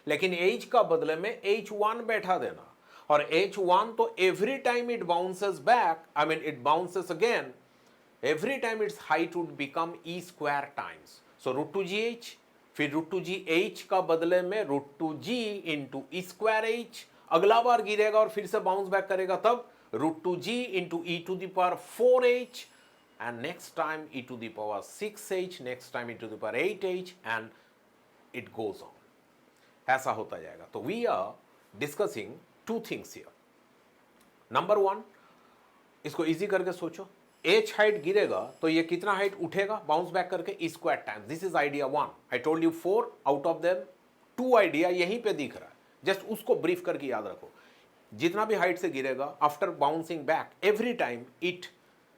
लेकिन h का बदले में h1 बैठा देना। और h1 तो every time it bounces back, I mean it bounces again, every time its height would become e square times. So √2gh फिर रूट टू जी एच का बदले में root to g into E square H, अगला बार गिरेगा और फिर से bounce back करेगा तब root to g into e to the power 4h, and next time e to the power 6h, next time e to the power 8h, and it goes on. ऐसा होता जाएगा. तो we are discussing two things here. Number one, इसको easy करके सोचो, h height गिरेगा तो ये कितना हाइट उठेगा बाउंस बैक करके, e square times. This is idea one. I told you 4 out of them 2 idea यहीं पे दिख रहा है, जस्ट उसको ब्रीफ करके याद रखो. जितना भी हाइट से गिरेगा after bouncing back every time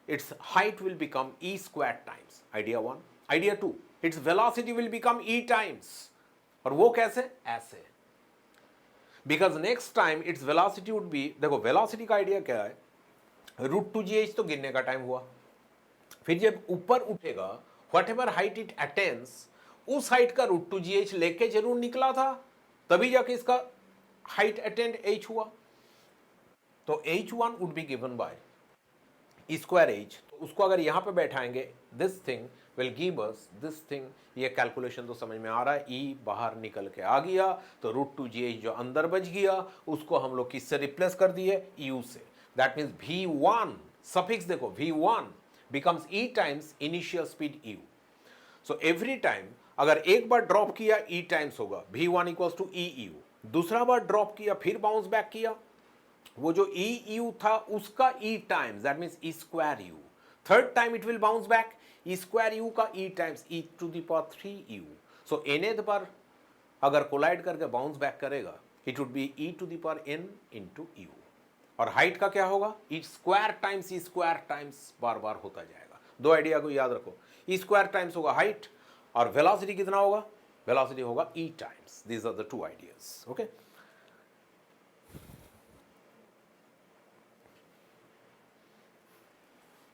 its height will become e squared times. Idea 1. Idea 2, its velocity will become e times. और वो कैसे? ऐसे. Because next time its velocity would be, देखो velocity का आइडिया क्या है, रूट टू जी एच तो गिरने का टाइम हुआ, फिर जब ऊपर उठेगा what ever height it attains, उस हाइट का रूट टू जी एच लेके जरूर निकला था, तभी जाके इसका हाइट अटेंड एच हुआ. तो h1 would be given by e square h. तो उसको अगर यहाँ पे बैठाएंगे, this thing will give us this thing. ये कैलकुलेशन तो समझ में आ रहा है, ई बाहर निकल के आ गया तो रूट टू जी एच जो अंदर बच गया उसको हम लोग किससे रिप्लेस कर दिए, यू से. दैट मीन्स v1 सफिक्स देखो, v1 becomes E times initial speed you. So every time अगर एक बार ड्रॉप किया ई टाइम्स होगा, v1 equals to E U. दूसरा बार ड्रॉप किया फिर बाउंस बैक किया, वो जो ई यू था उसका e times, that means e square u. Third time it will bounce back, e square u का e times e to the power 3 u. So nth बार अगर कोलाइड करके बाउंस बैक करेगा it would be e to the power n into u. और height का क्या होगा, ई square times बार बार होता जाएगा. दो आइडिया को याद रखो, ई स्क्वायर टाइम्स होगा हाइट और वेलोसिटी कितना होगा, वेलोसिटी होगा e times. These are the two ideas. Okay,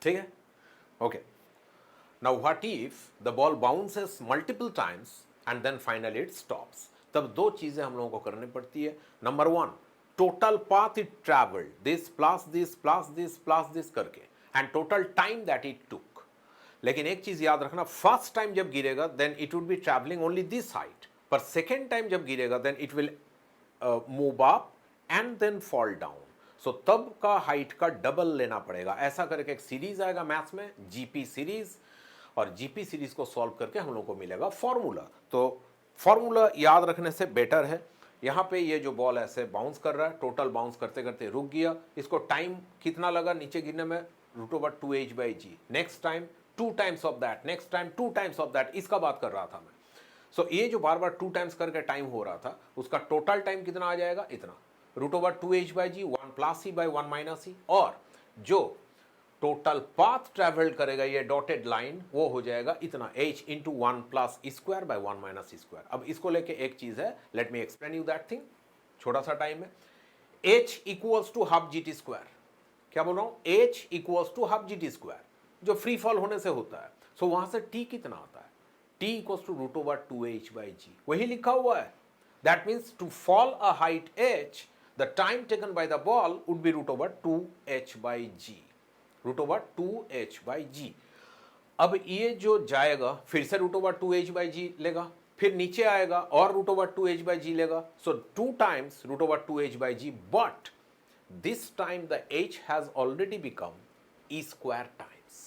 ठीक है. Okay, now what if the ball bounces multiple times and then finally it stops. तब दो चीजें हम लोगों को करनी पड़ती है. Number one, total path it travelled, this plus this plus this plus this करके, and total time that it took. लेकिन एक चीज याद रखना, फर्स्ट टाइम जब गिरेगा then it would be travelling only this height, पर सेकेंड टाइम जब गिरेगा then it will move up and then fall down. So तब का हाइट का डबल लेना पड़ेगा. ऐसा करके एक सीरीज आएगा मैथ्स में, जीपी सीरीज, और जीपी सीरीज को सॉल्व करके हम लोग को मिलेगा फॉर्मूला. तो फॉर्मूला याद रखने से बेटर है. यहाँ पे ये जो बॉल ऐसे बाउंस कर रहा है, टोटल बाउंस करते करते रुक गया, इसको टाइम कितना लगा नीचे गिरने में, √2h/g. Next time 2 times of that, next time 2 times of that, इसका बात कर रहा था मैं. सो ये जो बार बार 2 टाइम्स करके टाइम हो रहा था उसका टोटल टाइम कितना आ जाएगा, इतना, √2h/g 1 + e by 1 - e. और जो टोटल पाथ ट्रेवल्ड करेगा ये डॉटेड लाइन, वो हो जाएगा इतना, h into 1 + e² by 1 - e². अब इसको लेके एक चीज है, let me explain you that thing. छोटा सा टाइम है. h equals to half gt². क्या बोल रहा हूं, h equals to half gt², जो फ्री फॉल होने से होता है. सो वहां से t कितना आता है, t इक्वल्स टू √2h/g. वही लिखा हुआ है. That means to fall a height h, the time taken by the ball would be √2h/g. √2h/g. अब ये जो जाएगा फिर से √2h/g लेगा, फिर नीचे आएगा और √2h/g लेगा. सो 2 times √2h/g, but this time the h has already become e square times.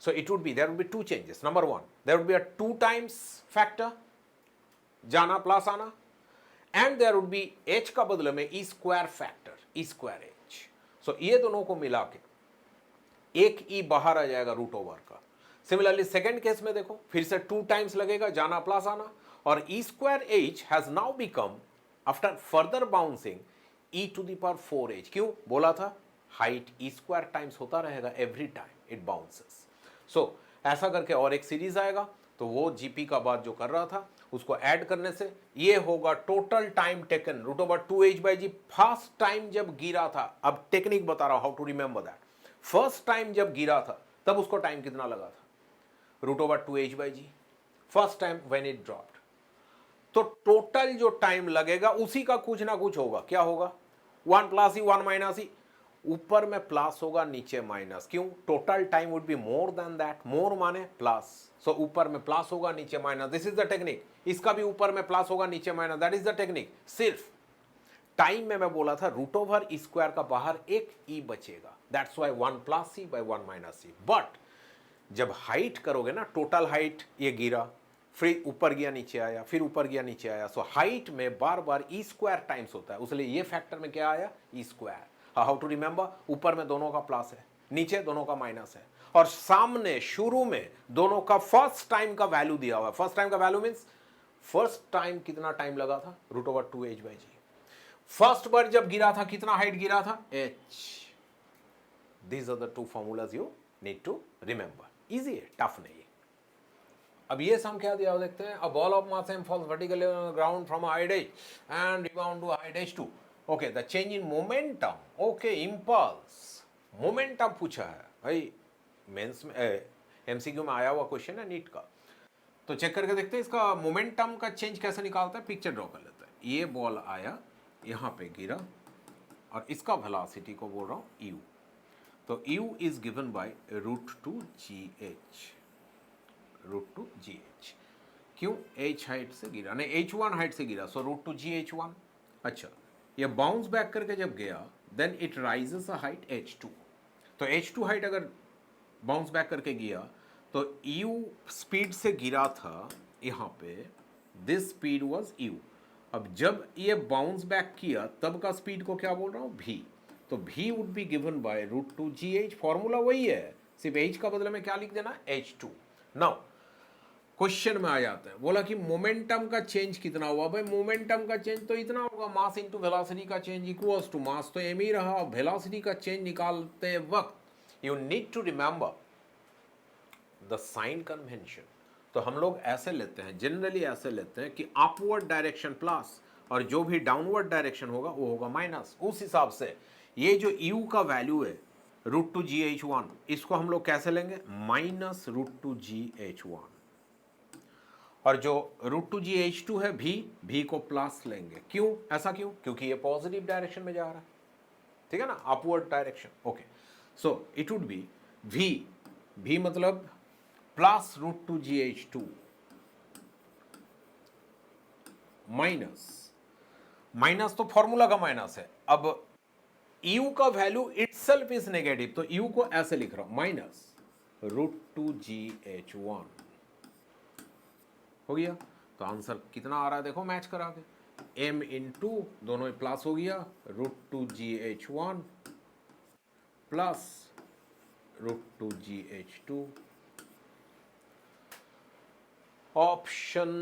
So it would be, there would be 2 changes. Number 1, there would be a 2 times factor, जाना प्लस आना, and there would be h का बदले में e square factor, e square h. So ये दोनों को मिला के एक ई बाहर आ जाएगा √ओवर का. सिमिलरली सेकेंड केस में देखो, फिर से 2 टाइम्स लगेगा जाना प्लस आना, और e square h has now become after further bouncing e to the power 4h. क्यों बोला था, हाइट ई स्क्वायर टाइम्स होता रहेगा एवरी टाइम इट बाउंसेस. सो ऐसा करके और एक सीरीज आएगा. तो वो जीपी का बात जो कर रहा था उसको ऐड करने से ये होगा total time taken √2h/g. First time जब गिरा था, अब टेक्निक बता रहा हूं how to remember that. First time जब गिरा था तब उसको टाइम कितना लगा था, √2h/g. First time when it dropped. तो टोटल जो टाइम लगेगा उसी का कुछ ना कुछ होगा. क्या होगा, 1 + e 1 - e. ऊपर में प्लस होगा नीचे माइनस, क्यों? Total time would be more than that, more माने प्लस, सो ऊपर में प्लस होगा नीचे minus, this is the technique. इसका भी ऊपर में प्लस होगा नीचे minus, that is the technique. सिर्फ टाइम में मैं बोला था रूट ओवर स्क्वायर का बाहर एक ई बचेगा, that's why 1 plus c by 1 minus c. But जब हाइट करोगे ना, टोटल हाइट ये गिरा, फिर ऊपर गया नीचे आया, फिर ऊपर गया नीचे आया, सो हाइट में बार बार ई स्क्वायर टाइम्स होता है, इसलिए ये फैक्टर में क्या आया? E square. How to remember? ऊपर में दोनों का प्लस है, नीचे दोनों का माइनस है, और सामने शुरू में दोनों का फर्स्ट टाइम का वैल्यू दिया हुआ है। फर्स्ट टाइम का वैल्यू मीन्स फर्स्ट टाइम कितना टाइम लगा था? Root over 2h by g. First बार जब गिरा था कितना हाइट गिरा था? h। These are the two formulas you need to remember. Easy है, टफ नहीं है। अब ये सम क्या दिया देखते हैं। A ball of mass m falls vertically on the ground from a height h and rebound to a height h2. Okay, the change in momentum. Okay, impulse, momentum पूछा है भाई, मेंस में एमसीक्यू में आया हुआ क्वेश्चन है NEET का, तो चेक करके देखते हैं इसका मोमेंटम का चेंज कैसे निकालता है। पिक्चर ड्रॉ कर लेते हैं। ये बॉल आया, यहाँ पे गिरा, और इसका वेलोसिटी को बोल रहा हूँ u, तो u is given bye √2gh, √2gh। क्यों? h हाइट से गिरा, नहीं h1 हाइट से गिरा, सो √2gh1। अच्छा, ये बाउंस बैक करके जब गया, then it rises a height h2, तो h2 हाइट अगर बाउंस बैक करके गया, तो u स्पीड से गिरा था यहाँ पे, दिस स्पीड वाज u। अब जब ये बाउंस बैक किया तब का स्पीड को क्या बोल रहा हूँ? v। तो v would be given bye √2gh, formula वही है, सिर्फ h का बदले में क्या लिख देना? h2। नाउ क्वेश्चन में आ जाता है, बोला कि मोमेंटम का चेंज कितना हुआ? भाई मोमेंटम का चेंज तो इतना होगा, मास इनटू वेलोसिटी का चेंज इक्वल्स टू मास, तो एम ही रहा। वेलोसिटी का चेंज निकालते वक्त you need to remember the sign convention. तो हम लोग ऐसे लेते हैं, जनरली ऐसे लेते हैं कि अपवर्ड डायरेक्शन प्लस, और जो भी डाउनवर्ड डायरेक्शन होगा वो होगा माइनस। उस हिसाब से ये जो u का वैल्यू है √2gh1, इसको हम लोग कैसे लेंगे? माइनस √2gh1, और जो √2gh2 है v को प्लस लेंगे। क्यों? ऐसा क्यों? क्योंकि ये पॉजिटिव डायरेक्शन में जा रहा है, ठीक है ना, upward direction. Okay, so it would B v मतलब प्लस √2gh2 माइनस तो फॉर्मूला का माइनस है। अब u का वैल्यू इटसेल्फ इज नेगेटिव, तो u को ऐसे लिख रहा हूं, माइनस √2gh1 हो गया। तो आंसर कितना आ रहा है देखो, मैच करा के, m इंटू दोनों प्लस हो गया, √2gh1 plus √2gh2। Option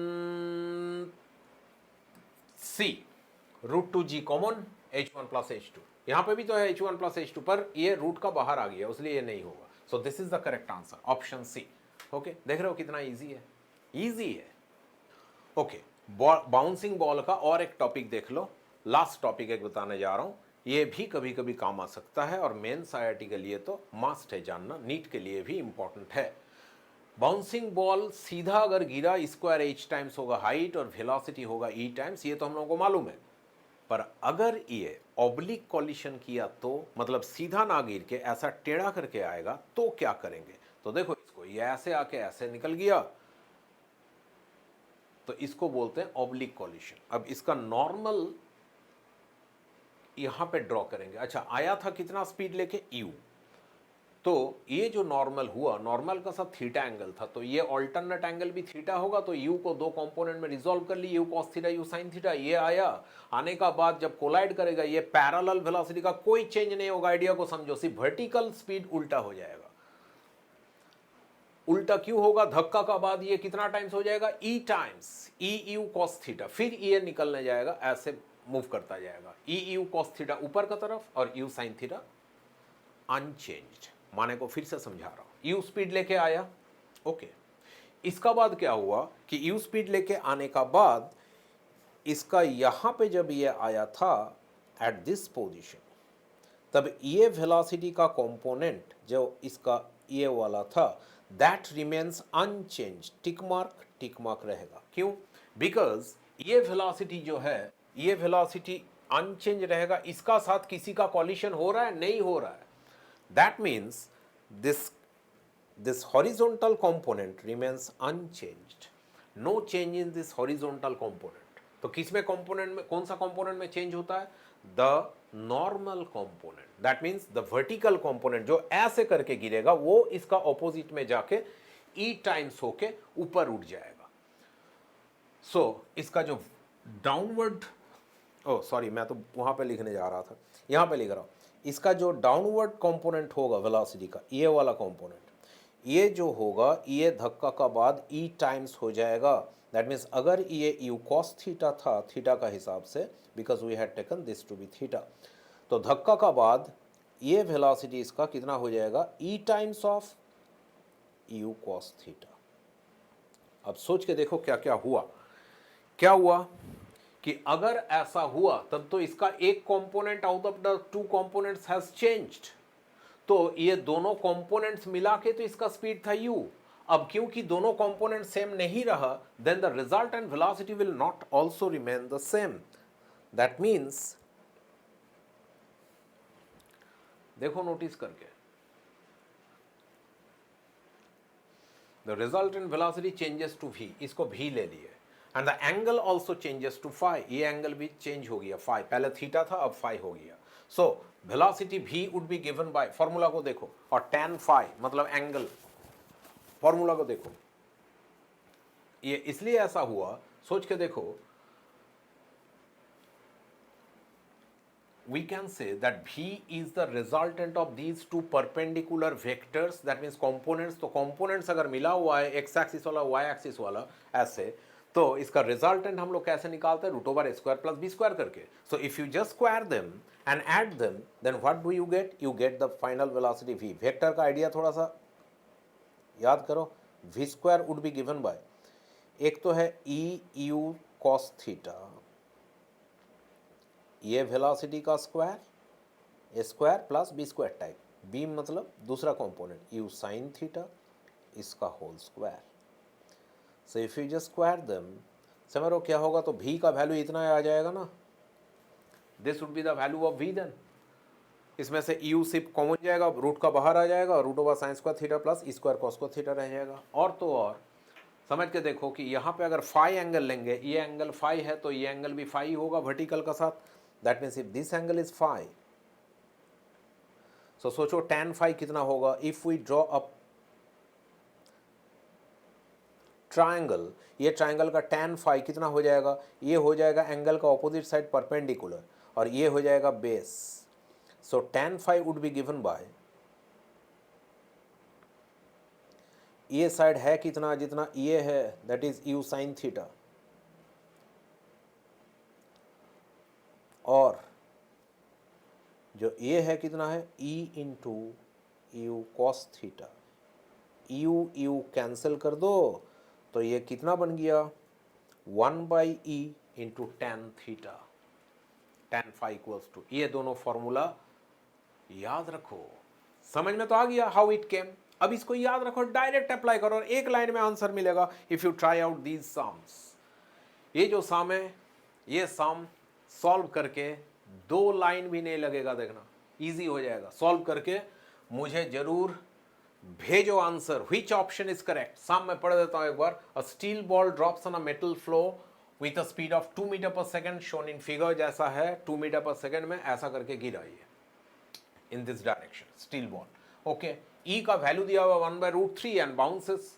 c, √2g common, h1 plus h2। यहां पे भी तो है h1 प्लस h2, पर ये रूट का बाहर आ गया, इसलिए ये नहीं होगा। So this is the correct answer, option c. Okay, देख रहे हो कितना इजी है, इजी है। ओके, बाउंसिंग बॉल का और एक टॉपिक देख लो, लास्ट टॉपिक एक बताने जा रहा हूं। ये भी कभी कभी काम आ सकता है, और मेंस आईआईटी के लिए तो मस्ट है जानना, नीट के लिए भी इंपॉर्टेंट है। बाउंसिंग बॉल सीधा अगर गिरा, स्क्वायर h टाइम्स होगा हाइट और वेलोसिटी होगा e टाइम्स, ये तो हम लोगों को मालूम है। पर अगर ये ऑब्लिक कॉलिशन किया तो, मतलब सीधा ना गिर के ऐसा टेढ़ा करके आएगा, तो क्या करेंगे? तो देखो इसको, ये ऐसे आके ऐसे निकल गया, तो इसको बोलते हैं ऑब्लिक कॉलिशन। अब इसका नॉर्मल यहां पे ड्रॉ करेंगे। अच्छा, आया था कितना स्पीड लेके? u, तो ये जो नॉर्मल हुआ, नॉर्मल का सब थीटा एंगल था, तो ये ऑल्टरनेट एंगल भी थीटा होगा, तो u को दो कंपोनेंट में रिजॉल्व कर ली, u cos theta, u sin theta. ये आया, आने का बाद जब कोलाइड करेगा, ये पैरेलल वेलोसिटी का कोई चेंज नहीं होगा। आइडिया को समझो, सिर्फ वर्टिकल स्पीड उल्टा हो जाएगा। उल्टा क्यों होगा? धक्का का बाद ये कितना टाइम्स हो जाएगा? e times e u cos theta, फिर ये निकलने जाएगा, ऐसे मूव करता जाएगा। e u cos थीटा ऊपर का तरफ, और u sin थीटा अनचेंज्ड। माने को फिर से समझा रहा हूं, u स्पीड लेके आया, ओके। इसका बाद क्या हुआ कि u स्पीड लेके आने का बाद इसका यहां पे जब ये आया था एट दिस पोजीशन, तब ये वेलोसिटी का कंपोनेंट जो इसका ये वाला था, that remains unchanged, tick mark रहेगा। क्यों? बिकॉज ये वेलोसिटी जो है, ये वेलोसिटी अनचेंज रहेगा, इसका साथ किसी का कॉलिशन हो रहा है, नहीं हो रहा है. That means this horizontal component remains unchanged. No change in this horizontal component. तो किस में component में, कौन सा component में change होता है? The normal component. That means the vertical component जो ऐसे करके गिरेगा वो इसका opposite में जाके E times होके ऊपर उठ जाएगा. So इसका जो downward, oh sorry मैं तो वहाँ पे लिखने जा रहा था, यहाँ पे लिख रहा हूँ. इसका जो डाउनवर्ड कंपोनेंट होगा वेलोसिटी का, ये वाला कंपोनेंट, ये जो होगा ये धक्का का बाद ई टाइम्स हो जाएगा. दैट मीन्स अगर ये यू कॉस थीटा था थीटा का हिसाब से, because we had taken this to be theta, तो धक्का का बाद ये वेलोसिटी इसका कितना हो जाएगा? E times of u cos theta. अब सोच के देखो क्या क्या हुआ. क्या हुआ कि अगर ऐसा हुआ तब तो इसका एक component out of the two components has changed. तो ये दोनों कंपोनेंट्स मिला के तो इसका स्पीड था u. अब क्योंकि दोनों कंपोनेंट सेम नहीं रहा, then the resultant velocity will not also remain the same. That means, देखो नोटिस करके, the resultant velocity changes to v, इसको v ले लिए, and the angle also changes to phi, ये angle भी change हो गया, phi पहले थीटा था अब फाई हो गया. So velocity v would be given bye, formula को देखो, और tan फाई मतलब एंगल, फॉर्मूला को देखो. ये इसलिए ऐसा हुआ, सोच के देखो, we can say that v is the resultant of these two perpendicular vectors, that means components. तो components अगर मिला हुआ है x एक्सिस वाला y एक्सिस वाला ऐसे, तो इसका रिजल्टेंट हम लोग कैसे निकालते हैं? Root over a square plus b square करके. So if you just square them and add them, then what do you get? You get the final velocity v. Vector का आइडिया थोड़ा सा याद करो. v square would be given by, एक तो है e u cos theta, ये velocity का square, a square plus b square type, b मतलब दूसरा कंपोनेंट यू साइन थीटा, इसका whole square. So if you just square them, समझ लो क्या होगा? तो v का वैल्यू इतना आ जाएगा ना, this would be the value of v. Then इसमें से यू सिर्फ कॉमन जाएगा, रूट का बाहर आ जाएगा, root over sine square theta plus e square cos square theta रह जाएगा. और तो और समझ के देखो कि यहाँ पे अगर फाई एंगल लेंगे, ये एंगल फाई है तो ये एंगल भी फाई होगा वर्टिकल का साथ. That means if this angle is phi, so सोचो tan फाई कितना होगा? If we draw a triangle, ये ट्रायंगल का tan फाई कितना हो जाएगा? ये हो जाएगा एंगल का ऑपोजिट साइड परपेंडिकुलर, और ये हो जाएगा base. So tan phi would be given by, ये साइड है कितना? जितना ये है, that is u sine theta, और जो ये है कितना है? e into u cos theta. U u cancel कर दो तो ये कितना बन गया? 1/e into tan theta, tan phi equals to, ये दोनों फॉर्मूला याद रखो. समझ में तो आ गया हाउ इट केम. अब इसको याद रखो, डायरेक्ट अप्लाई करो और एक लाइन में आंसर मिलेगा if you try out these sums. ये जो सम है, ये सम सॉल्व करके 2 लाइन भी नहीं लगेगा, देखना इजी हो जाएगा. सॉल्व करके मुझे जरूर भेजो answer, which option is correct. Sum मैं पढ़ देता हूं एक बार. A steel ball drops on a metal floor with a speed of 2 metre per second shown in figure. जैसा है 2 मीटर पर सेकंड में ऐसा करके गिरा ये in this direction, steel ball. Okay, e का वैल्यू दिया हुआ 1/√3 and bounces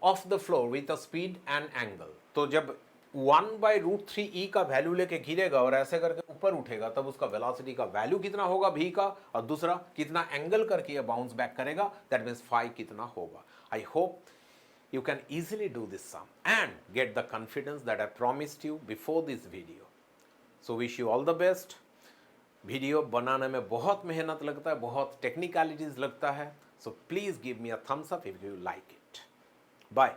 off the floor with a speed and angle. तो जब 1/√3 ई का वैल्यू लेके गिरेगा और ऐसे करके ऊपर उठेगा, तब उसका वेलोसिटी का वैल्यू कितना होगा v का, और दूसरा कितना एंगल करके ये बाउंस बैक करेगा, दैट मीन्स फाई कितना होगा. I hope you can easily do this sum and get the confidence that I promised you before this video. So wish you all the best. Video बनाने में बहुत मेहनत लगता है, बहुत टेक्निकलिटीज लगता है. So please give me a thumbs up if you like it. Bye.